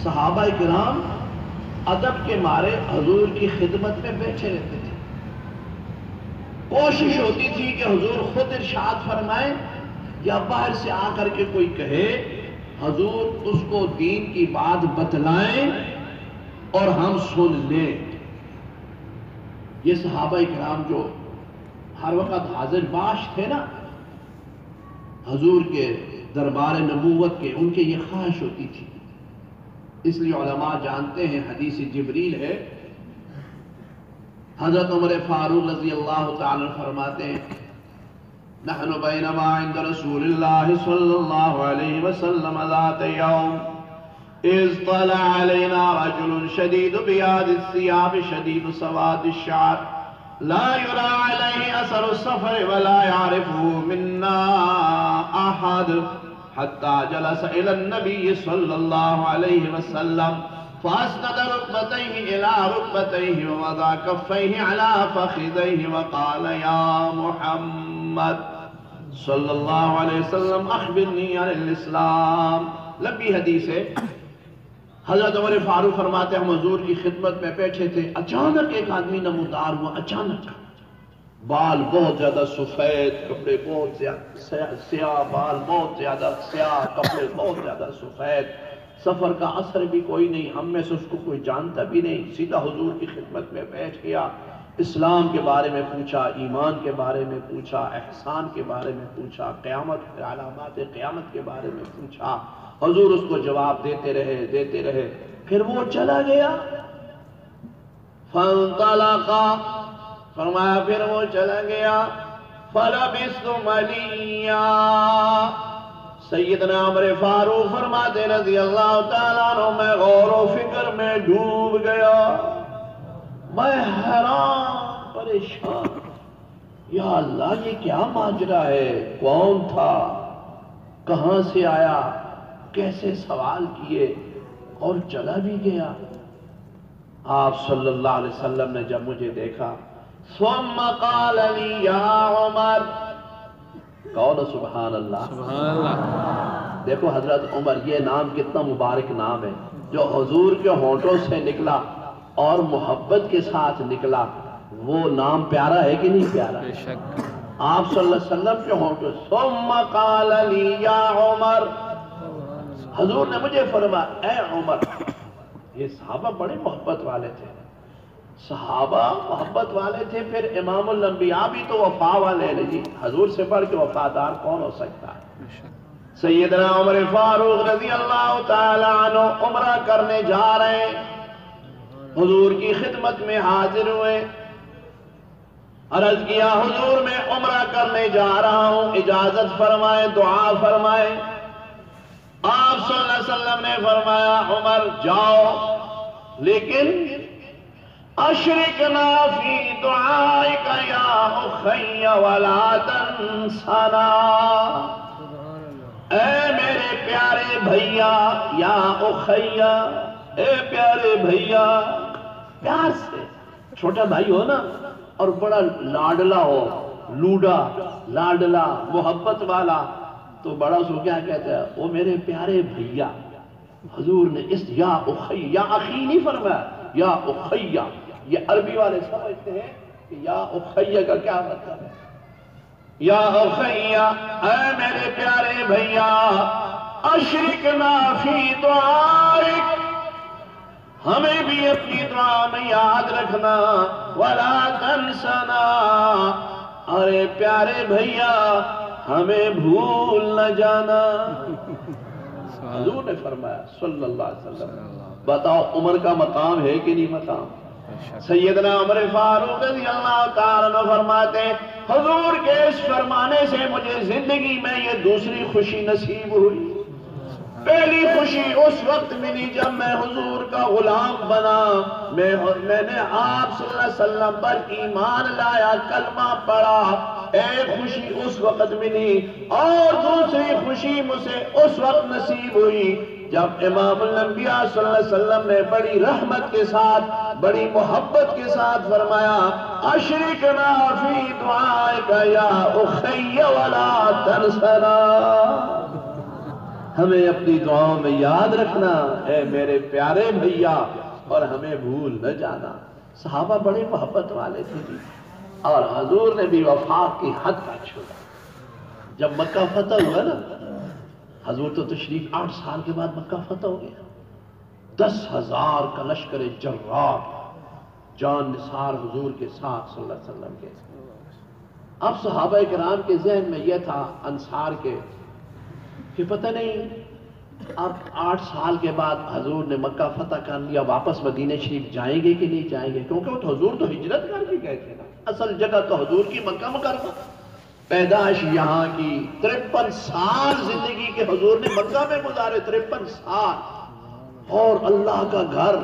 صحابہ کرام ادب کے مارے حضور کی خدمت میں بیٹھے رہتے تھے. کوشش ہوتی تھی کہ حضور خود ارشاد فرمائیں یا باہر سے آ کر کے کوئی کہے حضور اس کو دین کی بات بتلائیں اور ہم سن لیں. یہ صحابہ کرام جو ہر وقت حاضر باش تھے نا حضور کے دربار نبوت کے ان کے یہ خواہش ہوتی تھی. اس لیے علماء جانتے ہیں حدیث جبریل ہے حضرت عمر فاروق رضی اللہ تعالی فرماتے ہیں نحن بینما عند رسول اللہ صلی اللہ علیہ وسلم ذات یوم اذ طلع علینا رجل شدید بیاد الثیاب شدید سواد الشعر لا يرى عليه اثر السفر ولا يعرفه منا احد حتى جلس الى النبي صلى الله عليه وسلم فاسند ركبتيه الى ركبتيه ووضع كفيه على فخذيه وقال يا محمد صلی اللہ علیہ وسلم اخبرنی عن الاسلام. لمبی حدیث ہے. حضرت عمر فاروق فرماتے ہیں ہم حضور کی خدمت میں بیٹھے تھے اچانک ایک آدمی نمودار ہوا. اچانک بال بہت زیادہ سفید، کپڑے بہت زیادہ سیاہ، بال بہت زیادہ سیاہ، کپڑے بہت زیادہ سفید، سفر کا اثر بھی کوئی نہیں، ہم میں سے اس کو کوئی جانتا بھی نہیں، سیدھا حضور کی خدمت میں بیٹھ گیا، اسلام کے بارے میں پوچھا، ایمان کے بارے میں پوچھا، احسان کے بارے میں پوچھا، قیامت علامات قیامت کے بارے میں پوچھا، حضور اس کو جواب دیتے رہے، پھر وہ چلا گیا، فانطلقا، فرمایا پھر وہ چلا گیا، فلبثت ملیا، سیدنا عمر فاروق فرماتے رضی اللہ تعالیٰ عنہ میں غور و فکر میں ڈوب گیا، میں حیران پریشان، یا اللہ یہ کیا ماجرا ہے، کون تھا، کہاں سے آیا، کیسے سوال کیے اور چلا بھی گیا۔ آپ صلی اللہ علیہ وسلم نے جب مجھے دیکھا، ثم قال لی یا عمر، قول سبحان اللہ، سبحان اللہ۔ دیکھو حضرت عمر، یہ نام کتنا مبارک نام ہے، جو حضور کے ہونٹوں سے نکلا اور محبت کے ساتھ نکلا، وہ نام پیارا ہے کہ نہیں پیارا؟ بے شک۔ آپ صلی اللہ علیہ وسلم کے ہونٹوں، ثم قال لی یا عمر، حضور نے مجھے فرمایا اے عمر۔ یہ صحابہ بڑے محبت والے تھے، صحابہ محبت والے تھے، پھر امام الانبیاء بھی تو وفا والے ہیں جی، حضور سے بڑھ کے وفادار کون ہو سکتا ہے؟ بے شک۔ سیدنا عمر فاروق رضی اللہ تعالی عنہ عمرہ کرنے جا رہے ہیں، حضور کی خدمت میں حاضر ہوئے، عرض کیا حضور میں عمرہ کرنے جا رہا ہوں، اجازت فرمائیں، دعا فرمائیں۔ آپ صلی اللہ علیہ وسلم نے فرمایا عمر جاؤ، لیکن اشرکنا فی دعائک یا اخی ولا تنسنا، اے میرے پیارے بھیا، یا اخی، اے پیارے بھیا، پیار سے، چھوٹا بھائی ہو نا اور بڑا لاڈلا ہو، لوڈا، لاڈلا، محبت والا، تو بڑا سو کیا کہتا ہے، وہ میرے پیارے بھیا۔ حضور نے اس یا اخی، یا اخی نہیں فرمایا، یا اخی، یہ عربی والے سمجھتے ہیں کہ یا اخی کا کیا مطلب ہے، یا اخی، اے میرے پیارے بھیا، اشرکنا فی دعائک، ہمیں بھی اپنی دعا میں یاد رکھنا، ولا تنسنا، ارے پیارے بھیا ہمیں بھول نہ جانا۔ حضور نے فرمایا صلی اللہ علیہ وسلم، بتاؤ عمر کا مقام ہے کہ نہیں مقام؟ سیدنا عمر فاروق رضی اللہ تعالیٰ عنہ فرماتے ہیں حضور کے اس فرمانے سے مجھے زندگی میں یہ دوسری خوشی نصیب ہوئی۔ پہلی خوشی اس وقت ملی جب میں حضور کا غلام بنا، میں نے آپ صلی اللہ علیہ وسلم پر ایمان لایا، کلمہ پڑھا، ایک خوشی اس وقت ملی، اور دوسری خوشی مجھے اس وقت نصیب ہوئی جب امام الانبیاء صلی اللہ علیہ وسلم نے بڑی رحمت کے ساتھ، بڑی محبت کے ساتھ فرمایا اشرکنا فی دعائک یا اخی ولا تنسنا، ہمیں اپنی دعاؤں میں یاد رکھنا اے میرے پیارے بھیا، اور ہمیں بھول نہ جانا۔ صحابہ بڑے محبت والے تھے جی، اور حضور نے بھی وفا کی حد کا چھوڑا۔ جب مکہ فتح ہوا نا، حضور تو تشریف 8 سال کے بعد مکہ فتح ہو گیا، 10,000 کا لشکر جرار جان نثار حضور کے ساتھ صلی اللہ علیہ وسلم کے۔ اب صحابہ کرام کے ذہن میں یہ تھا انصار کے کہ پتہ نہیں اب 8 سال کے بعد حضور نے مکہ فتح کر لیا، واپس مدینہ شریف جائیں گے کہ نہیں جائیں گے، کیونکہ وہ تو حضور تو ہجرت کر کے گئے تھے نا، اصل جگہ تو حضور کی مکہ مکرمہ، پیدائش یہاں کی، 53 سال زندگی کے حضور نے مکہ میں گزارے، 53 سال، اور اللہ کا گھر،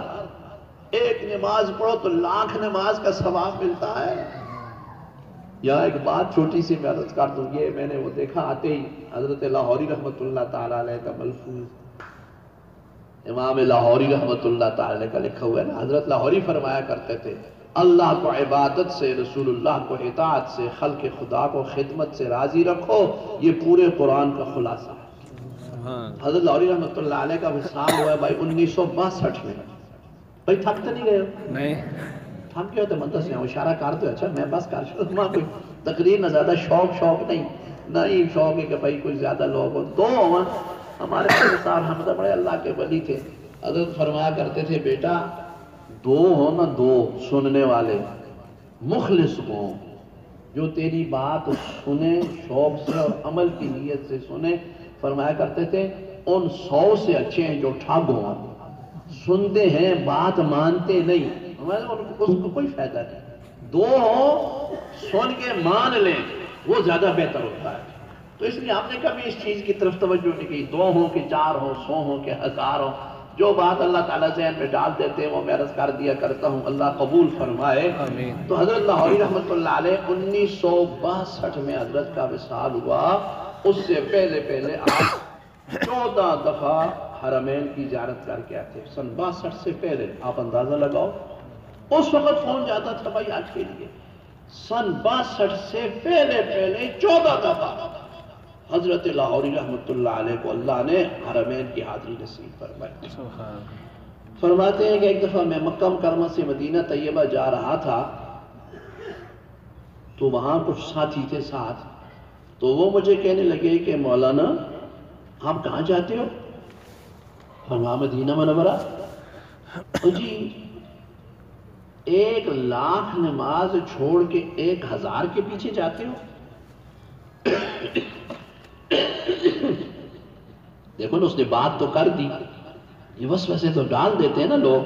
ایک نماز پڑھو تو لاکھ نماز کا ثواب ملتا ہے۔ یہاں ایک بات چھوٹی سی میں عرض کر دوں، یہ میں نے وہ دیکھا آتے ہی حضرت لاہوری رحمت اللہ تعالیٰ علیہ کا ملفوظ، امام لاہوری رحمت اللہ تعالیٰ علیہ کا لکھا ہوا ہے نا، حضرت لاہوری فرمایا کرتے تھے اللہ کو عبادت سے، رسول اللہ کو اطاعت سے، خلق خدا کو خدمت سے راضی رکھو، یہ پورے قرآن کا خلاصہ ہے۔ حضرت لاہوری رحمت اللہ علیہ کا وصال ہوا ہے بھائی 1962 میں، بھائی تھک تو نہیں گئے؟ نہیں، ہم کیا ہوتے مندر سے اشارہ کرتے اچھا میں بس کر شروع کوئی تقریر نہ زیادہ شوق نہیں، نہ ہی شوق ہے کہ بھائی کوئی زیادہ لوگ ہو، دو ہوں ہمارے صاحب ہم تو بڑے اللہ کے ولی تھے، حضرت فرمایا کرتے تھے بیٹا دو ہو نا، دو سننے والے مخلص ہوں جو تیری بات سنے شوق سے اور عمل کی نیت سے سنے، فرمایا کرتے تھے ان 100 سے اچھے ہیں جو ٹھگ ہوں، سنتے ہیں بات مانتے نہیں، اس کو کوئی فائدہ نہیں، دو ہوں سن کے مان لیں وہ زیادہ بہتر ہوتا ہے۔ تو اس لیے ہم نے کبھی اس چیز کی طرف توجہ نہیں کی، 2 ہوں کہ 4 ہوں، 100 ہوں کہ 1000 ہوں، جو بات اللہ تعالیٰ ذہن میں ڈال دیتے ہیں وہ میں عرض کر دیا کرتا ہوں، اللہ قبول فرمائے۔ تو حضرت لاہوری رحمۃ اللہ علیہ 1962 میں حضرت کا وصال ہوا، اس سے پہلے آپ 14 دفعہ حرمین کی زیارت کر کے آتے، سن 62 سے پہلے آپ اندازہ لگاؤ، اس وقت فون جاتا تھا بھائی آج کے لیے، سن 62 سے پہلے 14 دفعہ حضرت لاہوری رحمۃ اللہ علیہ کو اللہ نے حرمین کی حاضری نصیب فرمائی۔ فرماتے ہیں کہ ایک دفعہ میں مکہ مکرمہ سے مدینہ طیبہ جا رہا تھا، تو وہاں کچھ ساتھی تھے ساتھ، تو وہ مجھے کہنے لگے کہ مولانا آپ کہاں جاتے ہو؟ فرمایا مدینہ منورہ۔ جی 1,00,000 نماز چھوڑ کے 1,000 کے پیچھے جاتے ہو؟ دیکھو نا اس نے بات تو کر دی، یہ وسوسے تو ڈال دیتے ہیں نا لوگ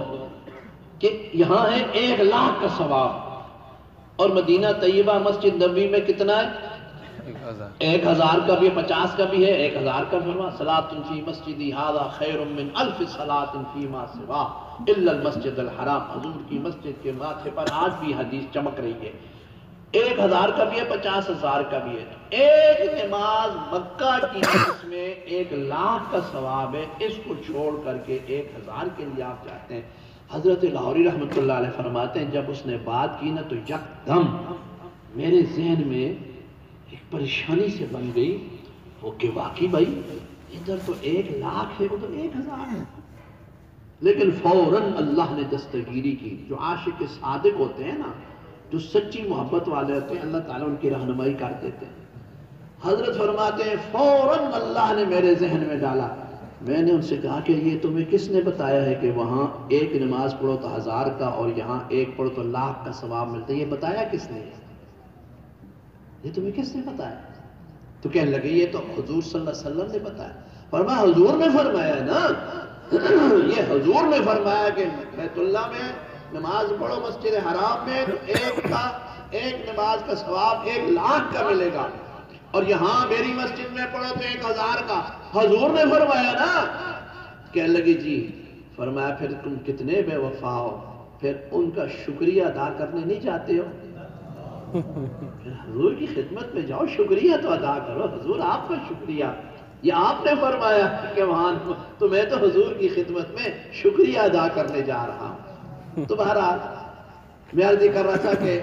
کہ یہاں ہے 1,00,000 کا ثواب اور مدینہ طیبہ مسجد نبوی میں کتنا ہے؟ 1,000 کا بھی ہے، 50 کا بھی ہے، 1,000 کا فرما صلاۃ فی مسجدی ھذا خیر من 1000 صلاۃ فیما سوا الا المسجد الحرام۔ حضور کی مسجد کے ماتھے پر آج بھی حدیث چمک رہی ہے، 1,000 کا بھی ہے، 50,000 کا بھی ہے۔ ایک نماز مکہ کی جس میں 1,00,000 کا ثواب ہے، اس کو چھوڑ کر کے 1,000 کے لیے آپ جاتے ہیں۔ حضرت لاہوری رحمۃ اللہ علیہ فرماتے ہیں جب اس نے بات کی نا تو یکدم میرے ذہن میں ایک پریشانی سے بن گئی، وہ کہ واقعی بھائی ادھر تو 1,00,000 ہے ادھر 1,000 ہے، لیکن فوراً اللہ نے دستگیری کی۔ جو عاشق صادق ہوتے ہیں نا، جو سچی محبت والے ہوتے ہیں، اللہ تعالیٰ ان کی رہنمائی کر دیتے ہیں۔ حضرت فرماتے ہیں فوراً اللہ نے میرے ذہن میں ڈالا، میں نے ان سے کہا کہ یہ تمہیں کس نے بتایا ہے کہ وہاں 1 نماز پڑھو تو 1000 کا اور یہاں 1 پڑھو تو 1,00,000 کا ثواب ملتا ہے، یہ بتایا کس نے؟ یہ تمہیں کس نے بتایا؟ تو کہنے لگے یہ تو حضور صلی اللہ علیہ وسلم نے بتایا۔ فرمایا حضور نے فرمایا نا، یہ حضور نے فرمایا کہ بیت اللہ میں نماز پڑھو مسجد حرام میں تو ایک نماز کا ثواب 1,00,000 کا ملے گا، اور یہاں میری مسجد میں پڑھو تو 1,000 کا۔ حضور نے فرمایا نا؟ کہنے لگے جی۔ فرمایا پھر تم کتنے بے وفا ہو، پھر ان کا شکریہ ادا کرنے نہیں جاتے ہو؟ پھر حضور کی خدمت میں جاؤ، شکریہ تو ادا کرو، حضور آپ کا شکریہ، یہ آپ نے فرمایا کہ وہاں تو میں تو حضور کی خدمت میں شکریہ ادا کرنے جا رہا ہوں۔ تو بہرحال میں عرض کر رہا تھا کہ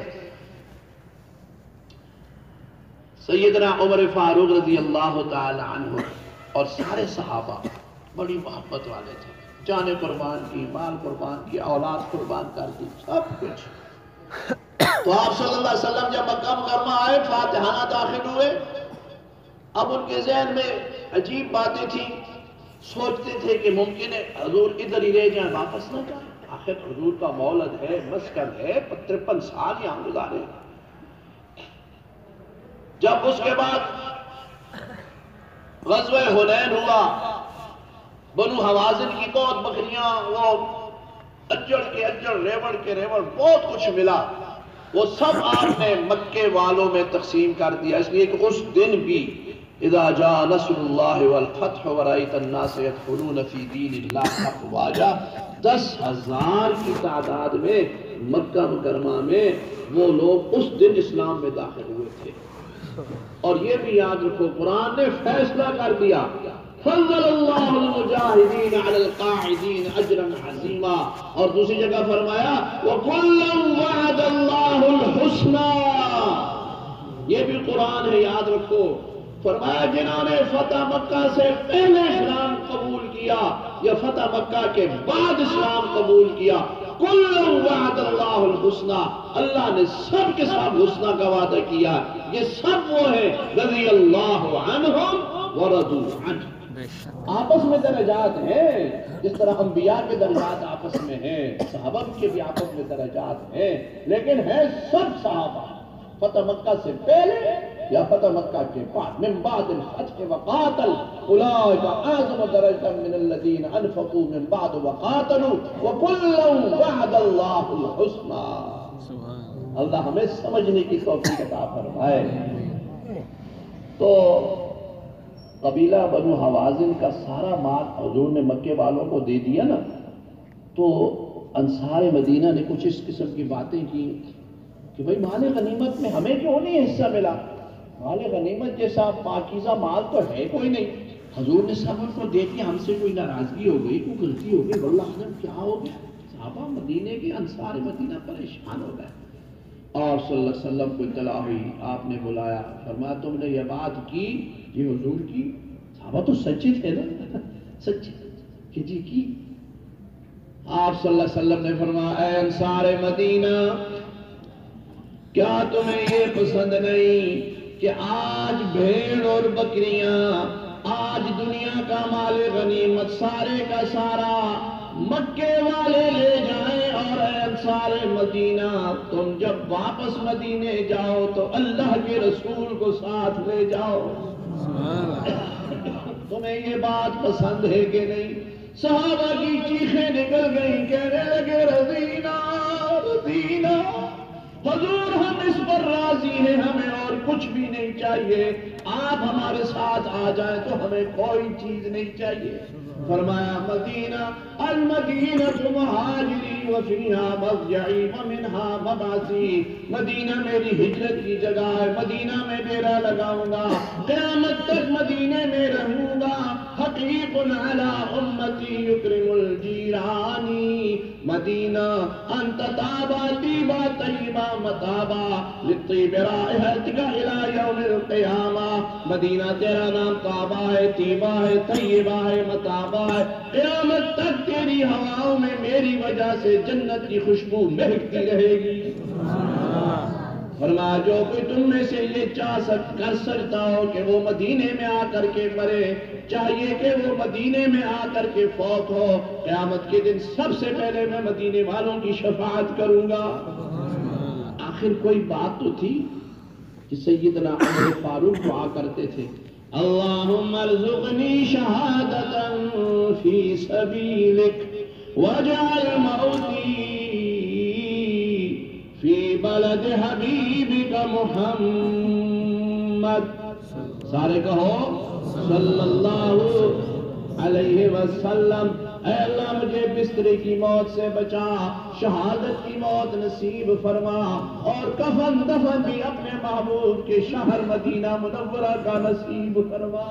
سیدنا عمر فاروق رضی اللہ تعالی عنہ اور سارے صحابہ بڑی محبت والے تھے، جانیں قربان کی، مال قربان کی، اولاد قربان کر دی، سب کچھ۔ تو آپ صلی اللہ علیہ وسلم جب مکہ مکرمہ آئے، فاتحانہ داخل ہوئے، اب ان کے ذہن میں عجیب باتیں تھیں، سوچتے تھے کہ ممکن ہے حضور ادھر ہی رہ جائیں، واپس نہ جائیں، آخر حضور کا مولد ہے، مسکن ہے، 53 سال یہاں گزارے۔ جب اس کے بعد غزوہ حنین ہوا، بنو حوازن کی بہت بکریاں، وہ اجڑ کے اجڑ، ریوڑ کے ریوڑ، بہت کچھ ملا، وہ سب آپ نے مکے والوں میں تقسیم کر دیا، اس لیے کہ اس دن بھی اذا جاء نصر اللہ والفتح ورأیت الناس يدخلون فی دین اللہ افواجا، 10,000 کی تعداد میں مکہ مکرمہ میں وہ لوگ اس دن اسلام میں داخل ہوئے تھے۔ اور یہ بھی یاد رکھو قرآن نے فیصلہ کر دیا، فضل اللہ المجاہدین علی القاعدین اجرا عظیما، اور دوسری جگہ فرمایا وَكُلًّا وَعَدَ اللَّهُ الْحُسْنَى، یہ بھی قرآن ہے یاد رکھو۔ فرمایا جنہوں نے فتح مکہ سے پہلے اسلام قبول کیا یا فتح مکہ کے بعد اسلام قبول کیا، وَكُلًّا وَعَدَ اللَّهُ الْحُسْنَى، اللہ نے سب کے ساتھ حسنہ کا وعدہ کیا. یہ سب وہ ہیں رضی اللہ عنہم ورضوا عنہ. آپس میں درجات ہیں، جس طرح انبیاء کے درجات آپس میں ہیں، صحابہ کے بھی آپس میں درجات ہیں، لیکن ہیں سب صحابہ. فتح مکہ سے پہلے یا فتح مکہ کے بعد، من بعد الفتح وقاتل اولئک اعظم درجۃ من الذین انفقوا من بعد وقاتلوا وکلا وعد اللہ الحسنى. اللہ ہمیں سمجھنے کی توفیق عطا فرمائے. تو قبیلہ بنو حوازن کا سارا مال حضور نے مکے والوں کو دے دیا نا، تو انصار مدینہ نے کچھ اس قسم کی باتیں کی کہ بھئی مال غنیمت میں ہمیں کیوں نہیں حصہ ملا؟ مال غنیمت جیسا پاکیزہ مال تو ہے کوئی نہیں. حضور نے سب کو دے دیا، ہم سے کوئی ناراضگی ہو گئی، کوئی غلطی ہو گئی، واللہ اعلم کیا ہو گیا. صحابہ مدینے کے انصار مدینہ پریشان ہو گئے. اور صلی اللہ علیہ وسلم کو اطلاع ہوئی، آپ نے بلایا، فرمایا تم نے یہ بات کی یہ حضور کی؟ صحابہ تو سچے تھے نا، سچے کہ جی کی. آپ صلی اللہ علیہ وسلم نے فرمایا اے انصار مدینہ، کیا تمہیں یہ پسند نہیں کہ آج بھیڑ اور بکریاں، آج دنیا کا مال غنیمت سارے کا سارا مکے والے لے جائیں، اور اے انصار مدینہ تم جب واپس مدینے جاؤ تو اللہ کے رسول کو ساتھ لے جاؤ. تمہیں یہ بات پسند ہے کہ نہیں؟ صحابہ کی چیخیں نکل گئیں، کہنے لگے رضینا رضینا، حضور ہم اس پر راضی ہیں، ہمیں اور کچھ بھی نہیں چاہیے، آپ ہمارے ساتھ آ جائیں تو ہمیں کوئی چیز نہیں چاہیے. فرمایا مدینہ المدینہ مہاجری وفیہا مضجعی ومنہا مبعثی، مدینہ میری ہجرت کی جگہ ہے، مدینہ میں ڈیرا لگاؤں گا، قیامت تک مدینے میں رہوں گا. حقیق علی امتی یکرم الجیرانی، مدینہ انت تابا طیبا طیبا متابا للطیب رائحتک الی یوم القیامہ. مدینہ تیرا نام تابا ہے، طیبا ہے، طیبا ہے، متابا ہے، قیامت تک تیری ہواؤں میں میری وجہ سے جنت کی خوشبو مہکتی رہے گی. فرمایا جو کوئی تم میں سے یہ کر سکتا ہو کہ وہ مدینے میں آ کر کے مرے، چاہیے کہ وہ مدینے میں آ کر کے فوت ہو، قیامت کے دن سب سے پہلے میں مدینے والوں کی شفاعت کروں گا. آخر کوئی بات تو تھی کہ سیدنا عمر فاروق دعا کرتے تھے، اللہم ارزقنی شہادتا فی سبیلک واجعل موتی فی بلد حبیبک محمد. سارے کہو صلی اللہ علیہ وسلم. اے اللہ مجھے بسترے کی موت سے بچا، شہادت کی موت نصیب فرما، اور کفن دفن بھی اپنے محبوب کے شہر مدینہ منورہ کا نصیب فرما.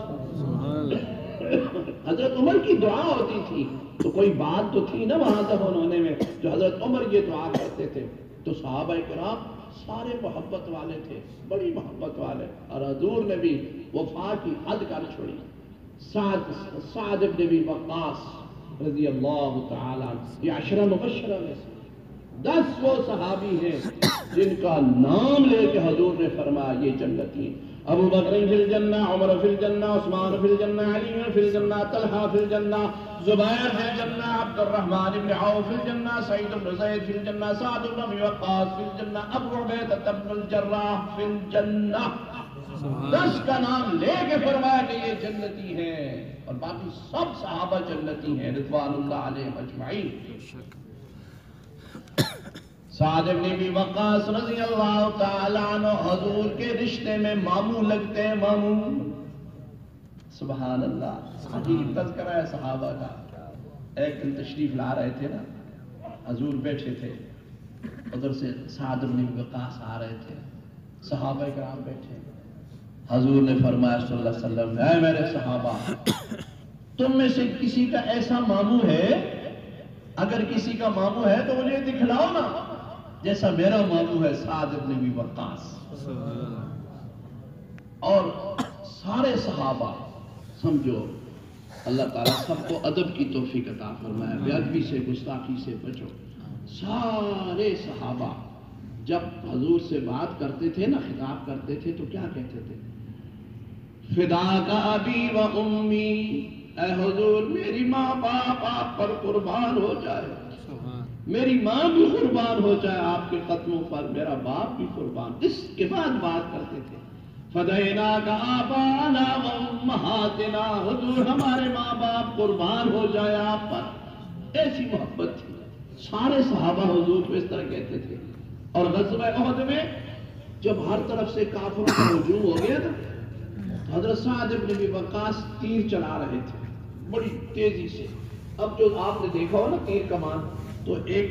حضرت عمر کی دعا ہوتی تھی تو کوئی بات تو تھی نا وہاں دفن ہونے میں، جو حضرت عمر یہ دعا کرتے تھے. تو صحابہ کرام سارے محبت والے تھے، بڑی محبت والے، اور حضور نے بھی وفا کی حد کا نہ چھوڑی. سعد بن ابی وقاص رضی اللہ تعالیٰ عنہ، یہ 10 مبشرہ میں سے 10 وہ صحابی ہیں جن کا نام لے کے حضور نے فرمایا یہ جنتی ہیں. ابو بکر فی الجنہ، عمر فی الجنہ، عثمان فی الجنہ، علی فی الجنہ، طلحہ فی الجنہ، زبیر فی الجنہ، عبد الرحمن بن عوف فی الجنہ، سعید بن زید فی الجنہ، سعد بن ابی وقاص فی الجنہ، ابو عبیدہ بن الجراح فی الجنہ. 10 کا نام لے کے فرمایا کہ یہ جنتی ہیں، اور باقی سب صحابہ جنتی ہیں رضوان اللہ علیہم اجمعین. سعد بن ابی وقاص رضی اللہ تعالیٰ عنہ حضور کے رشتے میں ماموں لگتے ہیں، ماموں. سبحان اللہ، عجیب تذکرہ ہے صحابہ کا. ایک دن تشریف لا رہے تھے نا، حضور بیٹھے تھے، ادھر سے سعد بن ابی وقاص آ رہے تھے، صحابہ کرام بیٹھے. حضور نے فرمایا صلی اللہ علیہ وسلم، اے میرے صحابہ، تم میں سے کسی کا ایسا ماموں ہے؟ اگر کسی کا ماموں ہے تو مجھے دکھلاؤ نا، جیسا میرا ماموں ہے سعد بن ابی وقاص. اور سارے صحابہ سمجھو، اللہ تعالیٰ سب کو ادب کی توفیق عطا فرمائے، بے ادبی سے گستاخی سے بچو. سارے صحابہ جب حضور سے بات کرتے تھے نا، خطاب کرتے تھے تو کیا کہتے تھے؟ فداک ابی و امی، اے حضور میری ماں باپ آپ پر قربان ہو جائے، میری ماں بھی قربان ہو جائے آپ کے قدموں پر، میرا باپ بھی قربان۔ اس کے بعد بات کرتے تھے فدیناک آبانا و امہاتنا، حضور ہمارے ماں باپ قربان ہو جائے آپ پر۔ ایسی محبت تھی، سارے صحابہ حضور کو اس طرح کہتے تھے۔ اور غزوہ احد میں جب ہر طرف سے کافروں کا ہجوم ہو گیا تھا، حضرت سعد بن ابی وقاص تیر چلا رہے تھے بڑی تیزی سے۔ اب جو آپ نے دیکھا ہو نا تیر کمان، تو ایک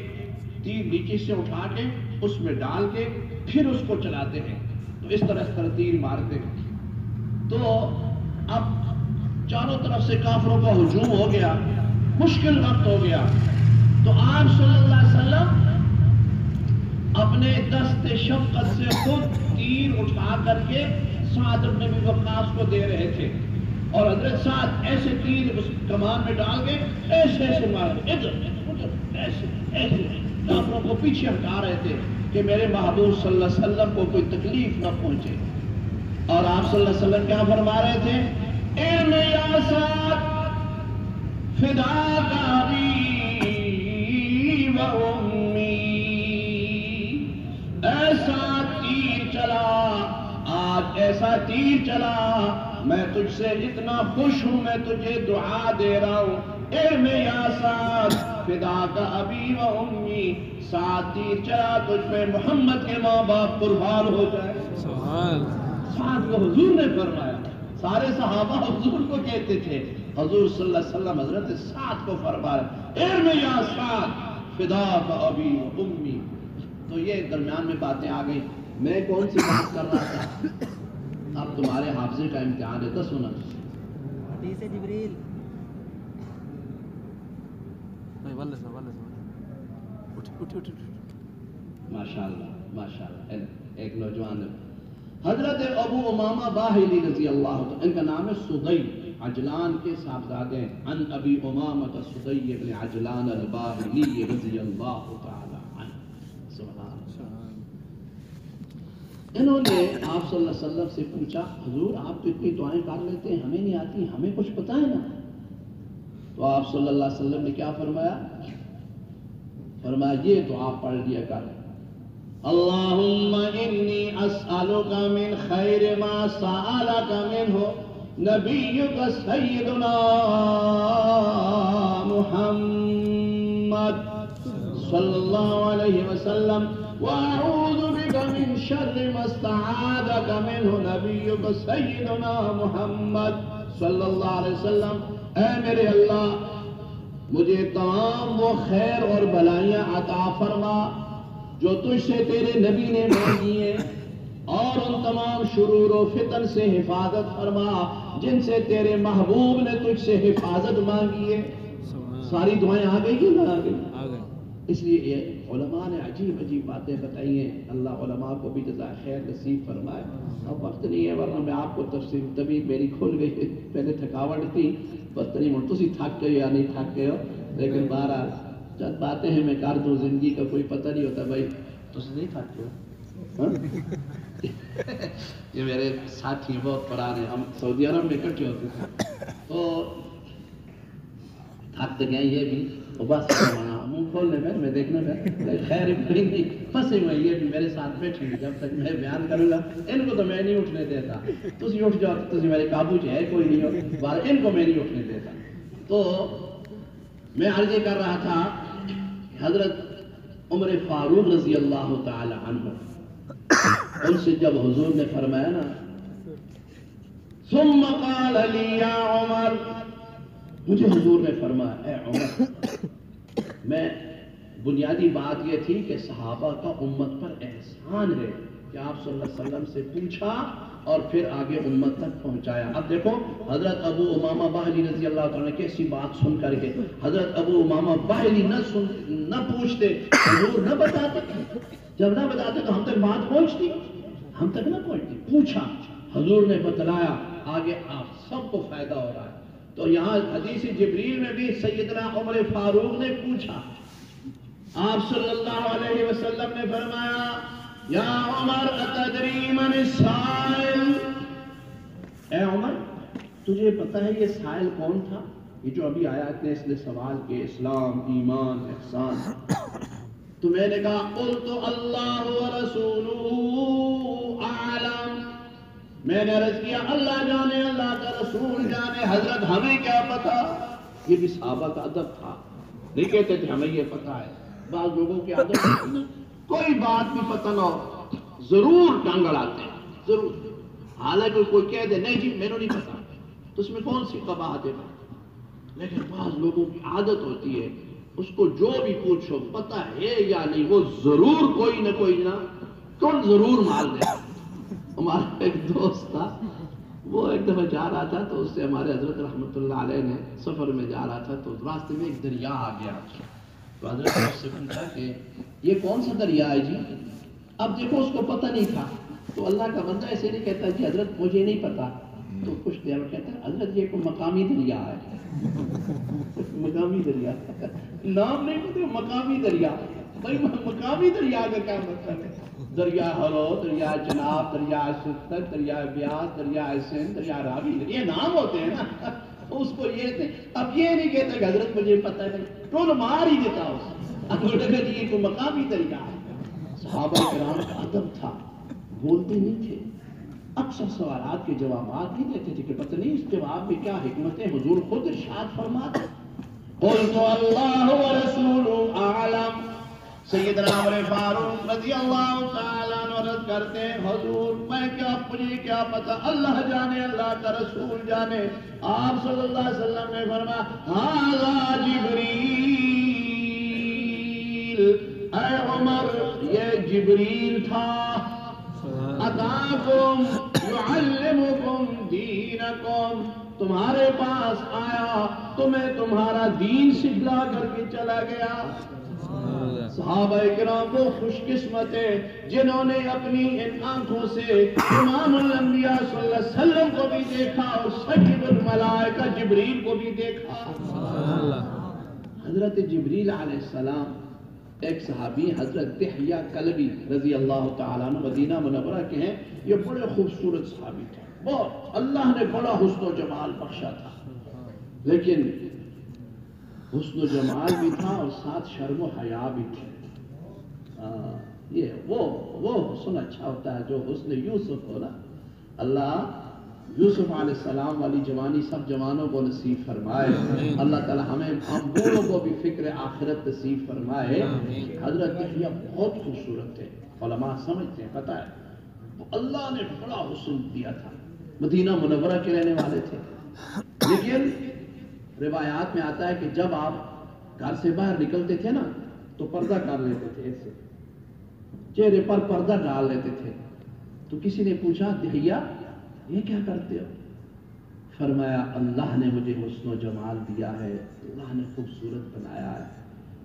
تیر نیچے سے اٹھا کے اس میں ڈال کے پھر اس کو چلاتے ہیں، تو اس طرح تیر مارتے ہیں۔ تو اب چاروں طرف سے کافروں کا ہجوم ہو گیا، مشکل وقت ہو گیا، تو آپ صلی اللہ علیہ وسلم اپنے دست شفقت سے خود تیر اٹھا کر کے سعد بن ابی وقاص کو دے رہے تھے، اور حضرت سعد ایسے تیر اس کمان میں ڈال کے ایسے ایسے مار کے ادھر ایسے ایسے کافروں کو پیچھے ہٹا رہے تھے کہ میرے محبوب صلی اللہ علیہ وسلم کو کوئی تکلیف نہ پہنچے۔ اور آپ صلی اللہ علیہ وسلم کیا فرما رہے تھے؟ ارم یا سعد فداک ابی و امی، ایسا تیر چلا آج، ایسا تیر چلا، میں تجھ سے اتنا خوش ہوں، میں تجھے دعا دے رہا ہوں، ارم یا سعد فداک ابی و امی، سعد تیر چلا تجھ پہ محمد کے ماں باپ قربان ہو جائے۔ سبحان، سعد کو حضور نے فرمایا، سارے صحابہ حضور کو کہتے تھے، حضور صلی اللہ علیہ وسلم حضرت سعد کو فرما رہے، ارم یا سعد فداک ابی و امی۔ تو یہ درمیان میں باتیں آ گئی، میں کون سی بات کر رہا تھا؟ اب تمہارے حافظے کا امتحان ہے، 10 منٹ۔ حدیث جبریل، ماشاءاللہ ماشاءاللہ، ایک نوجوان حضرت ابو امامہ باہلی رضی اللہ عنہ، ان کا نام ہے سدی، عجلان کے صاحبزادے، عن ابی امامہ سدی بن عجلان الباہلی رضی اللہ تعالی عنہ۔ سبحان اللہ۔ انہوں نے آپ صلی اللہ علیہ وسلم سے پوچھا، حضور آپ تو اتنی دعائیں کر لیتے ہیں، ہمیں نہیں آتی، ہمیں کچھ پتہ ہے نا؟ تو آپ صلی اللہ علیہ وسلم نے کیا فرمایا؟ فرمایا یہ دعا پڑھ لیا کر، اللہم انی اسألک من خیر ما سألک منہ نبیک سیدنا محمد صلی اللہ علیہ وسلم، وأعوذ بک من شر ما استعاذک منہ نبیک سیدنا محمد صلی اللہ علیہ وسلم، اے میرے اللہ مجھے تمام وہ خیر اور بلائیاں عطا فرما جو تجھ سے تیرے نبی نے مانگی ہیں، اور ان تمام شرور و فتن سے حفاظت فرما جن سے تیرے محبوب نے تجھ سے حفاظت مانگی ہے۔ ساری دعائیں آ گئی کہ نہ آ گئی؟ اس لیے یہ علماء نے عجیب عجیب باتیں بتائی ہیں، اللہ علماء کو بھی جزائے خیر نصیب فرمائے۔ اب وقت نہیں ہے ورنہ میں آپ کو تفصیل طبیعت میری کھل گئی، پہلے تھکاوٹ تھی، پتہ نہیں مجھ تسی تھک گئے یا نہیں تھک گئے ہو، لیکن بہرحال چند باتیں ہیں میں کر دوں، زندگی کا کوئی پتہ نہیں ہوتا بھائی، تسی نہیں تھک گئے ہو؟ یہ میرے ساتھی بہت پرانے، ہم سعودی عرب میں اکٹھے ہوتے تھے، تو تھک تو گئے یہ بھی، بس منہ کھولنے میں دیکھنے میں خیر نہیں، پھنسے ہوئے یہ بھی میرے ساتھ بیٹھے ہیں، جب تک میں بیان کروں گا ان کو تو میں نہیں اٹھنے دیتا، تسی اٹھ جاؤ، تسی میرے قابو ہے کوئی نہیں ہو، بار ان کو میں نہیں اٹھنے دیتا۔ تو میں عرض کر رہا تھا، حضرت عمر فاروق رضی اللہ تعالی عنہ، ان سے جب حضور نے فرمایا نا، ثم قال لی یا عمر، مجھے حضور نے فرمایا اے عمر، میں بنیادی بات یہ تھی کہ صحابہ کا امت پر احسان ہے کہ آپ صلی اللہ علیہ وسلم سے پوچھا اور پھر آگے امت تک پہنچایا۔ اب دیکھو حضرت ابو امامہ باہلی رضی اللہ تعالیٰ نے کیسی بات سن کر کے، حضرت ابو امامہ باہلی نہ پوچھتے، حضور نہ بتاتے، جب نہ بتاتے تو ہم تک بات پہنچتی، ہم تک نہ پہنچتی، پوچھا، حضور نے بتلایا، آگے آپ سب کو فائدہ ہو رہا ہے۔ تو یہاں حدیث جبریل میں بھی سیدنا عمر فاروق نے پوچھا، آپ صلی اللہ علیہ وسلم نے فرمایا یا عمر اتدری من السائل، اے عمر تجھے پتہ ہے یہ سائل کون تھا؟ یہ جو ابھی آیات نے اس نے سوال کے اسلام، ایمان، احسان، تو میں نے کہا قلت اللہ ورسولہ اعلم، میں نے عرض کیا اللہ جانے، اللہ کا رسول جانے، حضرت ہمیں کیا پتا۔ یہ بھی صحابہ کا ادب تھا، نہیں کہتے تھے ہمیں یہ پتا ہے۔ بعض لوگوں کے ادب کوئی بات بھی پتہ نہ ہو ضرور ٹانگ اڑاتے ہیں، ضرور، حالانکہ کوئی کہہ دے نہیں جی میرے نہیں پتا تو اس میں کون سی قباحت ہے۔ لیکن بعض لوگوں کی عادت ہوتی ہے اس کو جو بھی پوچھو پتہ ہے یا نہیں، وہ ضرور کوئی نہ کوئی نہ کون ضرور مال دے۔ ہمارا ایک دوست تھا، وہ ایک دفعہ جا رہا تھا تو اس سے ہمارے حضرت رحمۃ اللہ علیہ نے سفر میں جا رہا تھا تو راستے میں ایک دریا آ گیا، تو حضرت نے اس سے پوچھا کہ یہ کون سا دریا ہے جی؟ اب دیکھو اس کو پتہ نہیں تھا، تو اللہ کا بندہ ایسے نہیں کہتا کہ حضرت مجھے نہیں پتا، تو کچھ دیر میں کہتا ہے حضرت یہ کوئی مقامی دریا ہے، مقامی دریا، نام نہیں پتا، مقامی دریا۔ بھائی مقامی دریا کا کیا مطلب ہے؟ دریا ہرو، دریا چناب، دریا ستک، دریا بیاس، دریا سندھ، دریا راوی، یہ نام ہوتے ہیں نا، اس کو یہ تھے۔ اب یہ نہیں کہتا کہ حضرت مجھے پتہ نہیں، ٹول مار ہی دیتا اس، اب یہ کوئی مقامی دریا ہے۔ صحابہ کرام کا ادب تھا، بولتے نہیں تھے، اکثر سوالات کے جوابات نہیں دیتے تھے کہ پتہ نہیں اس جواب میں کیا حکمت ہے، حضور خود ارشاد فرماتے قلت اللہ ورسولہ اعلم۔ سیدنا عمر فاروق رضی اللہ تعالیٰ عنہ عرض کرتے ہیں حضور میں کیا، مجھے کیا پتا، اللہ جانے، اللہ کا رسول جانے۔ آپ صلی اللہ علیہ وسلم نے فرمایا ھذا جبریل، اے عمر یہ جبریل تھا، اتاکم یعلمکم دینکم، تمہارے پاس آیا تمہیں تمہارا دین سکھلا کر کے چلا گیا۔ صحابہ کرام وہ خوش قسمت ہیں جنہوں نے اپنی ان آنکھوں سے امام الانبیاء صلی اللہ علیہ وسلم کو بھی دیکھا اور سید الملائکہ جبریل کو بھی دیکھا۔ حضرت جبریل علیہ السلام ایک صحابی حضرت دحیہ کلبی رضی اللہ تعالیٰ عنہ مدینہ منورہ کے ہیں، یہ بڑے خوبصورت صحابی تھے، بہت اللہ نے بڑا حسن و جمال بخشا تھا، لیکن حسن و جمال بھی تھا اور ساتھ شرم و حیا بھی تھی۔ یہ وہ حسن اچھا ہوتا ہے جو حسن یوسف ہو نا۔ اللہ یوسف علیہ السلام والی جوانی سب جوانوں کو نصیب فرمائے، اللہ تعالی ہمیں ہم بوڑھوں کو بھی فکر آخرت نصیب فرمائے۔ حضرت دحیہ بہت خوبصورت تھے، علماء سمجھتے ہیں، پتہ ہے اللہ نے بڑا حسن دیا تھا، مدینہ منورہ کے رہنے والے تھے، لیکن روایات میں آتا ہے کہ جب آپ گھر سے باہر نکلتے تھے نا تو پردہ کر لیتے تھے، ایسے چہرے پر پردہ ڈال لیتے تھے۔ تو کسی نے پوچھا دحیہ یہ کیا کرتے ہو؟ فرمایا اللہ نے مجھے حسن و جمال دیا ہے، اللہ نے خوبصورت بنایا ہے،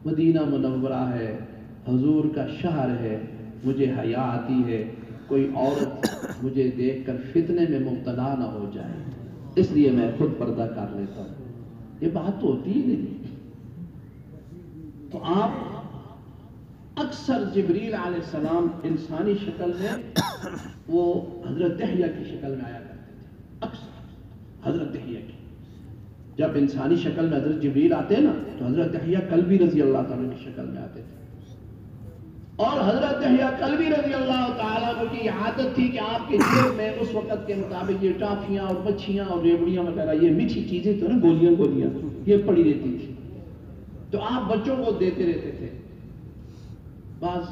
مدینہ منورہ ہے، حضور کا شہر ہے، مجھے حیا آتی ہے کوئی عورت مجھے دیکھ کر فتنے میں مبتلا نہ ہو جائے، اس لیے میں خود پردہ کر لیتا ہوں۔ یہ بات تو ہوتی ہی نہیں۔ تو آپ اکثر جبریل علیہ السلام انسانی شکل میں وہ حضرت دحیہ کی شکل میں آیا کرتے تھے، اکثر حضرت دحیہ کی جب انسانی شکل میں حضرت جبریل آتے نا تو حضرت دحیہ کلبی رضی اللہ تعالیٰ کی شکل میں آتے تھے، اور حضرت دحیہ کلبی رضی اللہ تعالیٰ کی عادت تھی کہ آپ کے جیب میں اس وقت کے مطابق یہ ٹافیاں اور مچھیاں اور ریوڑیاں وغیرہ یہ میٹھی چیزیں تو نا گولیاں یہ پڑی رہتی تھی، تو آپ بچوں کو دیتے رہتے تھے۔ بعض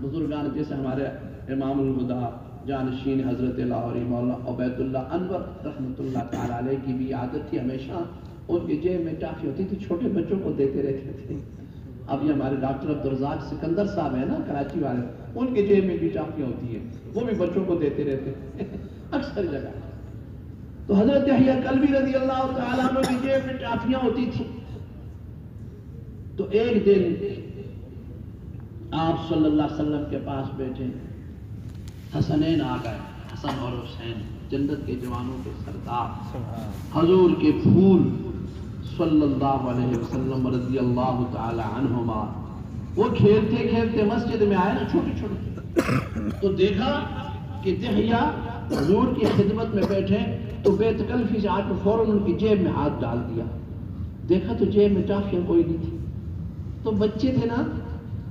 بزرگان جیسے ہمارے امام الہدا جانشین حضرت لاہوری مولانا عبید اللہ انور رحمۃ اللہ تعالیٰ علیہ کی بھی عادت تھی، ہمیشہ ان کے جیب میں ٹافی ہوتی تھی، چھوٹے بچوں کو دیتے رہتے تھے۔ اب یہ ہمارے ڈاکٹر عبدالرزاق سکندر صاحب ہیں نا کراچی والے، ان کے جیب میں بھی ٹافیاں ہوتی ہیں، وہ بھی بچوں کو دیتے رہتے اکثر جگہ۔ تو حضرت دحیہ کلبی رضی اللہ تعالیٰ عنہ کی جیب میں ٹافیاں ہوتی تھی۔ تو ایک دن آپ صلی اللہ علیہ وسلم کے پاس بیٹھے، حسنین آ گئے، حسن اور حسین جنت کے جوانوں کے سردار، حضور کے پھول صلی اللہ علیہ وسلم رضی اللہ تعالی عنہما، وہ کھیلتے کھیلتے مسجد میں آئے نا چھوٹے چھوٹے، تو دیکھا کہ دحیہ حضور کی خدمت میں بیٹھے، تو بے تکلفی سے آ کے فوراً ان کی جیب میں ہاتھ ڈال دیا، دیکھا تو جیب میں ٹافیاں کوئی نہیں تھی، تو بچے تھے نا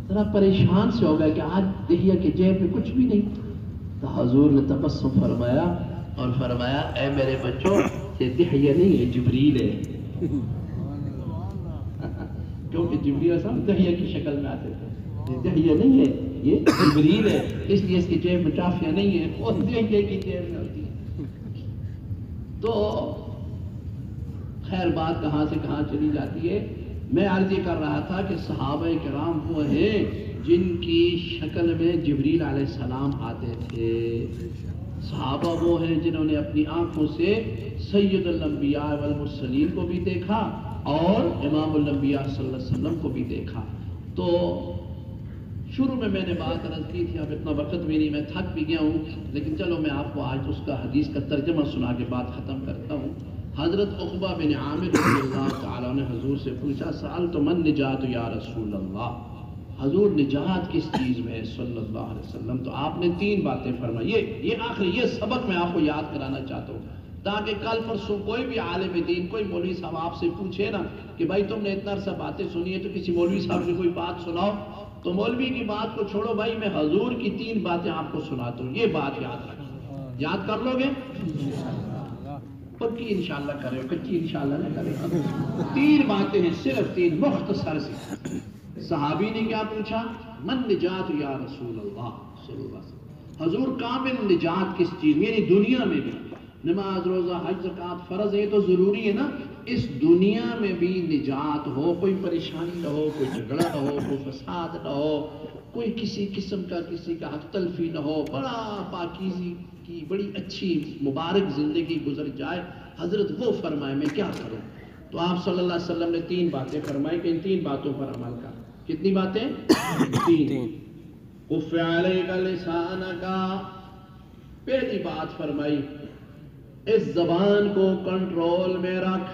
ذرا پریشان سے ہو گئے کہ آج دحیہ کی جیب میں کچھ بھی نہیں، تو حضور نے تبسم فرمایا اور فرمایا اے میرے بچوں یہ دحیہ نہیں ہے جبریل ہے، کیونکہ جبریل سب دحیہ کی شکل میں آتے تھے، یہ دحیہ نہیں ہے یہ جبریل ہے، اس لیے اس کی جیب میں ٹافیاں نہیں ہے، وہ دحیہ کی جیب میں ہوتی ہے۔ تو خیر بات کہاں سے کہاں چلی جاتی ہے، میں عرض یہ کر رہا تھا کہ صحابہ کرام وہ ہیں جن کی شکل میں جبریل علیہ السلام آتے تھے، صحابہ وہ ہیں جنہوں نے اپنی آنکھوں سے سید الانبیاء والمرسلین کو بھی دیکھا اور امام الانبیاء صلی اللہ علیہ وسلم کو بھی دیکھا۔ تو شروع میں نے بات عرض کی تھی، اب اتنا وقت بھی نہیں، میں تھک بھی گیا ہوں، لیکن چلو میں آپ کو آج اس کا حدیث کا ترجمہ سنا کے بات ختم کرتا ہوں۔ حضرت عقبہ بن عامر رضی اللہ تعالیٰ نے حضور سے پوچھا سألت من نجات یا رسول اللہ، حضور نجات کس چیز میں ہے صلی اللہ علیہ وسلم؟ تو آپ نے 3 باتیں فرمائی، یہ آخری یہ سبق میں آپ کو یاد کرانا چاہتا ہوں تاکہ کل پرسوں کوئی بھی عالم دین، کوئی مولوی صاحب آپ سے پوچھے نا کہ بھائی تم نے اتنا عرصہ باتیں سنی ہے تو کسی مولوی صاحب نے کوئی بات سناؤ، تو مولوی کی بات کو چھوڑو بھائی، میں حضور کی 3 باتیں آپ کو سناتا ہوں، یہ بات یاد رکھیں، یاد کر لو گے؟ پکی انشاءاللہ کرے، کچی انشاءاللہ نہ کرے۔ 3 باتیں ہیں، صرف 3 مختصر سے۔ صحابی نے کیا پوچھا؟ من نجات یا رسول اللہ صلی اللہ علیہ وسلم، حضور کامل نجات کس چیز میں، یعنی دنیا میں بھی نماز روزہ حج زکوٰۃ فرض ہے تو ضروری ہے نا، اس دنیا میں بھی نجات ہو، کوئی پریشانی نہ ہو، کوئی جھگڑا نہ ہو، کوئی فساد نہ ہو، کوئی کسی قسم کا کسی کا حق تلفی نہ ہو، بڑا پاکیزی کی بڑی اچھی مبارک زندگی گزر جائے۔ حضرت وہ فرمائے میں کیا کروں؟ تو آپ صلی اللہ علیہ وسلم نے 3 باتیں فرمائی کہ ان 3 باتوں پر عمل کر۔ کتنی باتیں؟ 3۔ کف علیک لسانک، پہلی بات فرمائی اس زبان کو کنٹرول میں رکھ،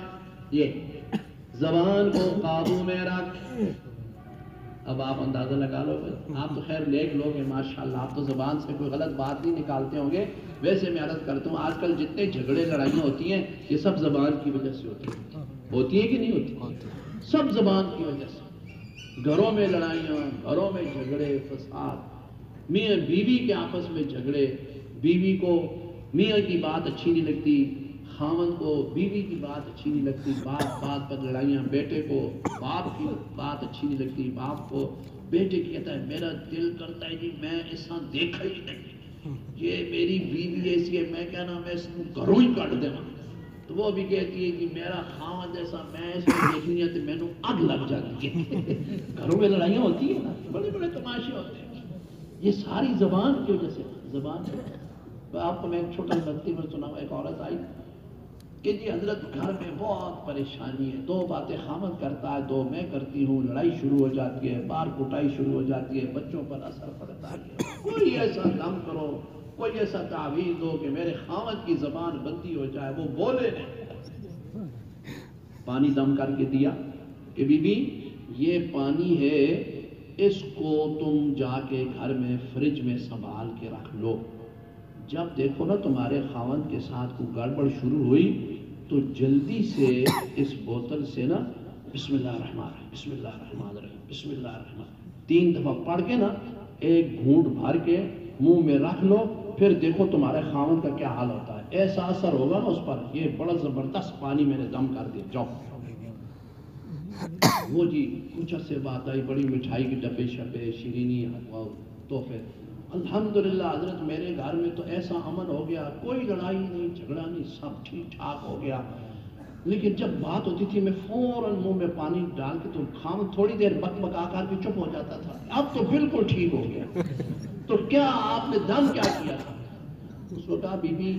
یہ زبان کو قابو میں رکھ۔ اب آپ اندازہ لگا لو، آپ تو خیر نیک لوگ ہیں ماشاءاللہ، آپ تو زبان سے کوئی غلط بات نہیں نکالتے ہوں گے۔ ویسے میں عرض کرتا ہوں آج کل جتنے جھگڑے لڑائیاں ہوتی ہیں یہ سب زبان کی وجہ سے ہوتی ہیں کہ نہیں ہوتی؟ سب زبان کی وجہ سے، گھروں میں لڑائیاں، گھروں میں جھگڑے، فساد، میاں بیوی کے آپس میں جھگڑے، بیوی کو میاں کی بات اچھی نہیں لگتی، خاوند کو بیوی کی بات اچھی نہیں لگتی، بات پر لڑائیاں، بیٹے کو باپ کی بات اچھی نہیں لگتی، باپ کو بیٹے کہتا ہے میرا دل کرتا ہے جی میں ایسا دیکھا ہی نہیں، یہ میری بیوی ایسی ہے، میں کہنا میں اس کو گھروں ہی کٹ دینا، تو وہ بھی کہتی ہے کہ میرا خاوند ایسا، میں ایسا دیکھنی ہے تو میں نے اگ لگ جاتی ہے۔ گھروں میں لڑائیاں ہوتی ہیں نا، بڑے بڑے تماشے ہوتے ہیں، یہ ساری زبان کی وجہ سے، زبان کی وجہ سے۔ آپ کو میں ایک چھوٹا بستی میں سنا ہوا، ایک عورت آئی کہ جی حضرت گھر میں بہت پریشانی ہے، 2 باتیں خامد کرتا ہے، 2 میں کرتی ہوں، لڑائی شروع ہو جاتی ہے، بار کٹائی شروع ہو جاتی ہے، بچوں پر اثر پڑتا ہے، کوئی ایسا کام کرو، کوئی ایسا تعویذ دو کہ میرے خامد کی زبان بندی ہو جائے، وہ بولے نہیں۔ پانی دم کر کے دیا کہ بی بی یہ پانی ہے، اس کو تم جا کے گھر میں فریج میں سنبھال کے رکھ لو، جب دیکھو نا تمہارے خاوند کے ساتھ کوئی گڑبڑ شروع ہوئی تو جلدی سے اس بوتل سے نا بسم اللہ الرحمن الرحیم، بسم اللہ الرحمن الرحیم، بسم اللہ الرحمن 3 دفعہ پڑھ کے نا ایک گھونٹ بھر کے منہ میں رکھ لو، پھر دیکھو تمہارے خاوند کا کیا حال ہوتا ہے، ایسا اثر ہوگا نا اس پر، یہ بڑا زبردست پانی میں نے دم کر دیا، جاؤ۔ وہ جی کچھ عرصے بات آئی، بڑی مٹھائی کی ڈبے شبے، شیرینی، تحفے، الحمدللہ حضرت میرے گھر میں تو ایسا امن ہو گیا، کوئی لڑائی نہیں، جھگڑا نہیں، سب ٹھیک ٹھاک ہو گیا۔ لیکن جب بات ہوتی تھی میں فوراً منہ میں پانی ڈال کے تو خاوند تھوڑی دیر بک بکا کر کے چپ ہو جاتا تھا، اب تو بالکل ٹھیک ہو گیا۔ تو کیا آپ نے دم کیا کیا تھا؟ اس کو کہا بی بی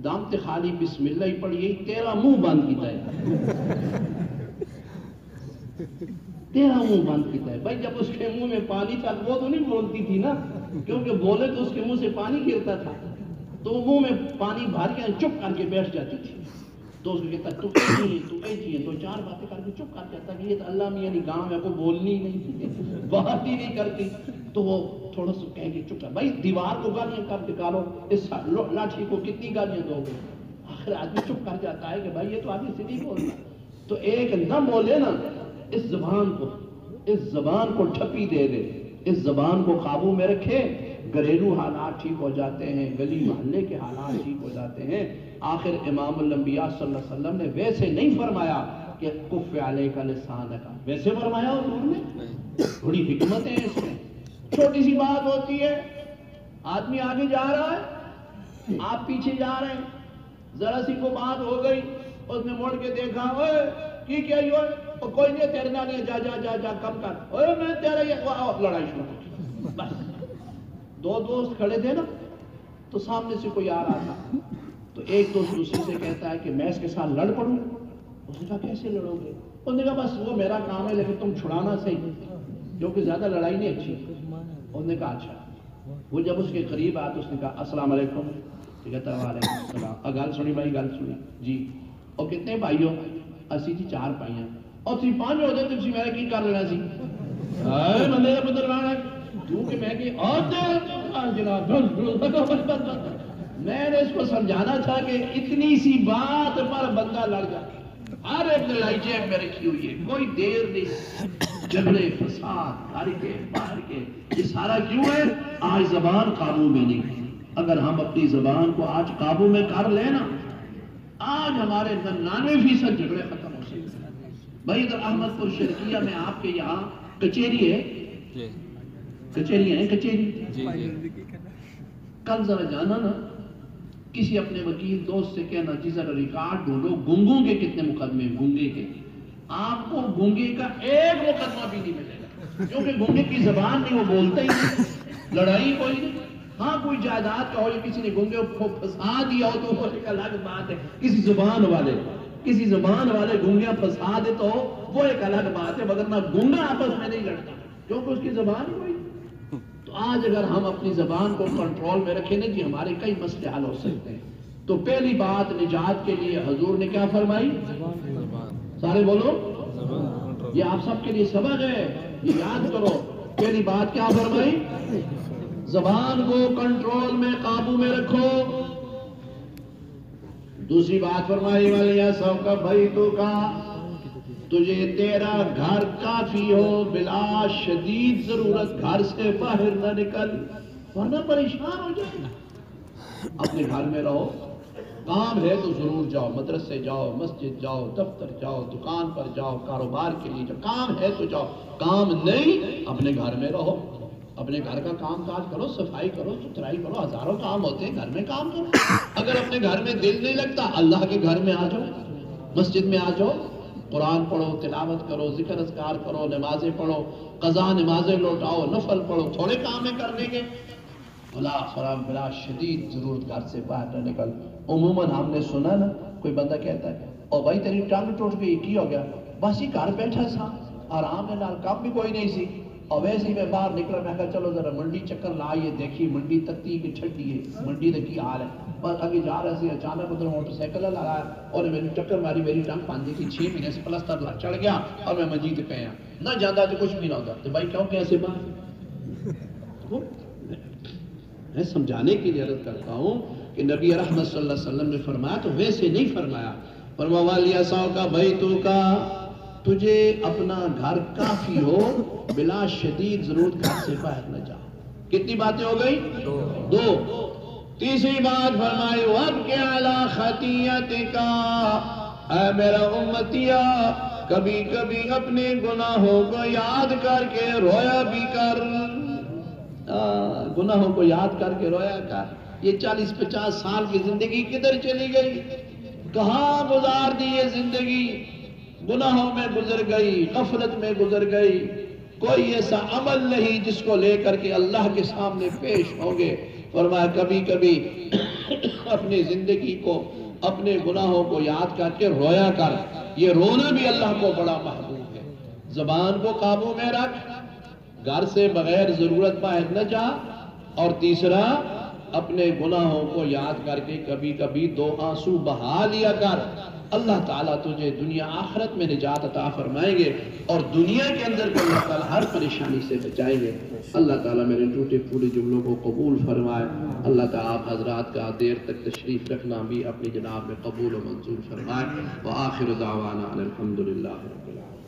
دم تے خالی بسم اللہ ہی پڑھی، تیرا منہ بند کیتا ہے، تیرا منہ بند کیتا ہے۔ بھائی جب اس کے منہ میں پانی تھا وہ تو نہیں بولتی تھی نا، کیونکہ بولے تو اس کے منہ سے پانی گرتا تھا، تو وہ منہ میں پانی بھر کے چپ کر کے بیٹھ جاتی تھی۔ تو اس کو کہتا ہے تو ایجی ہے، دو چار باتیں کر کے چپ کر جاتا کہ یہ تو اللہ میاں نہیں گاؤں میں کوئی بولنی ہی نہیں، بات ہی نہیں کرتی، تو وہ تھوڑا سا کہیں گے چپ کر، بھائی دیوار کو گالیاں کر نکالو، اس لاٹھی کو کتنی گالیاں دو گے؟ آخر آدمی چپ کر جاتا ہے کہ بھائی یہ تو آدمی سے نہیں بولنا، تو ایک نہ بولے نا، اس زبان کو ٹھپی دے دے، اس زبان کو قابو میں رکھے، گھریلو حالات ٹھیک ہو جاتے ہیں، گلی محلے کے حالات ٹھیک ہو جاتے ہیں۔ آخر امام الانبیاء صلی اللہ علیہ وسلم نے ویسے نہیں فرمایا کہ کف علیک لسانک، ویسے فرمایا حضور نے، بڑی حکمت ہے اس میں۔ چھوٹی سی بات ہوتی ہے، آدمی آگے جا رہا ہے، آپ پیچھے جا رہے ہیں، ذرا سی کو بات ہو گئی، اس نے مڑ کے دیکھا، اوے کی کیا یہ اور کوئی نہیں تیرے نہ نہیں، جا جا جا جا کم کر، اوے میں تیرا یہ لڑائی شروع کی، بس دو دوست کھڑے تھے نا، تو سامنے سے کوئی آ رہا تھا، تو ایک دوست دوسرے سے کہتا ہے کہ میں اس کے ساتھ لڑ پڑوں، اس نے کہا کیسے لڑو گے؟ اس نے کہا بس وہ میرا کام ہے لیکن تم چھڑانا صحیح، جو کہ زیادہ لڑائی نہیں اچھی۔ اس نے کہا اچھا، وہ جب اس کے قریب آیا تو اس نے کہا السلام علیکم، تو کہتا ہے وعلیکم السلام، گل سنی بھائی گل سنی جی، اور کتنے بھائی ہو؟ اسی جی 4 بھائی ہیں، اور تھی 5 ہو جائے تم میرا کی کر لینا سی، اے بندے کا پتر لانا کیونکہ میں کہ جناب میں نے اس کو سمجھانا تھا کہ اتنی سی بات پر بندہ لڑ جاتا، ہر ایک لڑائی جیب میں رکھی ہوئی ہے، کوئی دیر نہیں، جھگڑے فساد گھر کے باہر کے، یہ سارا کیوں ہے؟ آج زبان قابو میں نہیں۔ اگر ہم اپنی زبان کو آج قابو میں کر لیں نا، آج ہمارے 99% جھگڑے ختم ہو سکتے ہیں۔ بھائی ادھر احمد پور شرقیہ میں آپ کے یہاں کچہری ہے، کچہری ہے کچہری، کل ذرا جانا نا، کسی اپنے وکیل دوست سے کہنا جی ذرا ریکارڈ ڈھونڈو گنگوں کے کتنے مقدمے، گنگے کے، آپ کو گنگے کا ایک مقدمہ بھی نہیں ملے گا، کیونکہ گنگے کی زبان نہیں، وہ بولتا ہی نہیں، لڑائی کوئی نہیں۔ ہاں کوئی جائیداد کا ہو یا کسی نے گنگے کو پھنسا دیا ہو تو وہ ایک الگ بات ہے، کسی زبان والے گنگیاں پھنسا دے تو وہ ایک الگ بات ہے، مگر نہ گنگا آپس میں نہیں لڑتا کیونکہ اس کی زبان ہی کوئی۔ تو آج اگر ہم اپنی زبان کو کنٹرول میں رکھیں نا جی، ہمارے کئی مسئلے حل ہو سکتے ہیں۔ تو پہلی بات نجات کے لیے حضور نے کیا فرمائی؟ سارے بولو، یہ آپ سب کے لیے سبق ہے، یہ یاد کرو۔ پہلی بات کیا فرمائی؟ زبان کو کنٹرول میں قابو میں رکھو۔ دوسری بات فرمائی وَلْيَسَوْكَ بَيْتُكَ، تجھے تیرا گھر کافی ہو، بلا شدید ضرورت گھر سے باہر نہ نکل ورنہ پریشان ہو جائے۔ اپنے گھر میں رہو، کام ہے تو ضرور جاؤ، مدرسے جاؤ، مسجد جاؤ، دفتر جاؤ، دکان پر جاؤ، کاروبار کے لیے جاؤ، کام ہے تو جاؤ، کام نہیں اپنے گھر میں رہو، اپنے گھر کا کام کاج کرو، صفائی کرو، ستھرائی کرو، ہزاروں کام ہوتے ہیں، گھر میں کام کرو۔ اگر اپنے گھر میں دل نہیں لگتا، اللہ کے گھر میں آ جاؤ، مسجد میں آ جاؤ، قرآن پڑھو، تلاوت کرو، ذکر اذکار کرو، نمازیں پڑھو، قضا نمازیں لوٹاؤ، نفل پڑھو، تھوڑے کام ہیں کرنے کے، بلا شدید ضرورت گھر سے باہر نہ نکل۔ عموماً ہم نے سنا نا، کوئی بندہ کہتا ہے او بھائی تیری ٹانگ ٹوٹ گئی، کی ہو گیا؟ بس ہی گھر بیٹھا سا، آرام ہے، نال کام بھی کوئی نہیں سی، اور ویسے ہی میں باہر نکلا، میں کہا چلو ذرا منڈی چکر لائیے، دیکھی منڈی تکتی کہ چھٹی ہے، منڈی دا کی حال ہے۔ بس آگے جا رہا سی، اچانک ادھر موٹر سائیکل لگایا اور میری ٹکر ماری، میری ٹانگ پاندی کی 6 مہینے سے پلستر چڑھ گیا اور میں منجی تے پیا نہ جانا تو کچھ بھی نہ ہوتا۔ تو بھائی کیوں کیسے باہر؟ میں سمجھانے کے لیے عرض کرتا ہوں کہ نبی رحمت صلی اللہ علیہ وسلم نے فرمایا تو ویسے نہیں فرمایا۔ فرمایا وَلْيَسَعْكَ بَيْتُكَ، تجھے اپنا گھر کافی ہو، بلا شدید ضرورت گھر سے باہر نہ جاؤ۔ کتنی باتیں ہو گئی؟ 2۔ تیسری بات فرمائی وَابْكِ عَلَىٰ خَطِيَّتِكَ، اے میرا امتیا کبھی کبھی اپنے گناہوں کو یاد کر کے رویا بھی کر، گناہوں کو یاد کر کے رویا کر۔ یہ 40-50 سال کی زندگی کدھر چلی گئی؟ کہاں گزار دی یہ زندگی؟ گناہوں میں گزر گئی، غفلت میں گزر گئی، کوئی ایسا عمل نہیں جس کو لے کر کے اللہ کے سامنے پیش ہوں گے۔ فرمایا کبھی کبھی اپنی زندگی کو، اپنے گناہوں کو یاد کر کے رویا کر۔ یہ رونا بھی اللہ کو بڑا محبوب ہے۔ زبان کو قابو میں رکھ، گھر سے بغیر ضرورت باہر نہ جا، اور تیسرا اپنے گناہوں کو یاد کر کے کبھی کبھی 2 آنسو بہا لیا کر، اللہ تعالیٰ تجھے دنیا آخرت میں نجات عطا فرمائیں گے، اور دنیا کے اندر بھی اللہ تعالیٰ ہر پریشانی سے بچائیں گے۔ اللہ تعالیٰ میرے ٹوٹے پھوٹے جملوں کو قبول فرمائے۔ اللہ تعالیٰ آپ حضرات کا دیر تک تشریف رکھنا بھی اپنی جناب میں قبول و منظور فرمائے۔ وآخر دعوانا ان الحمدللہ رب العالمین۔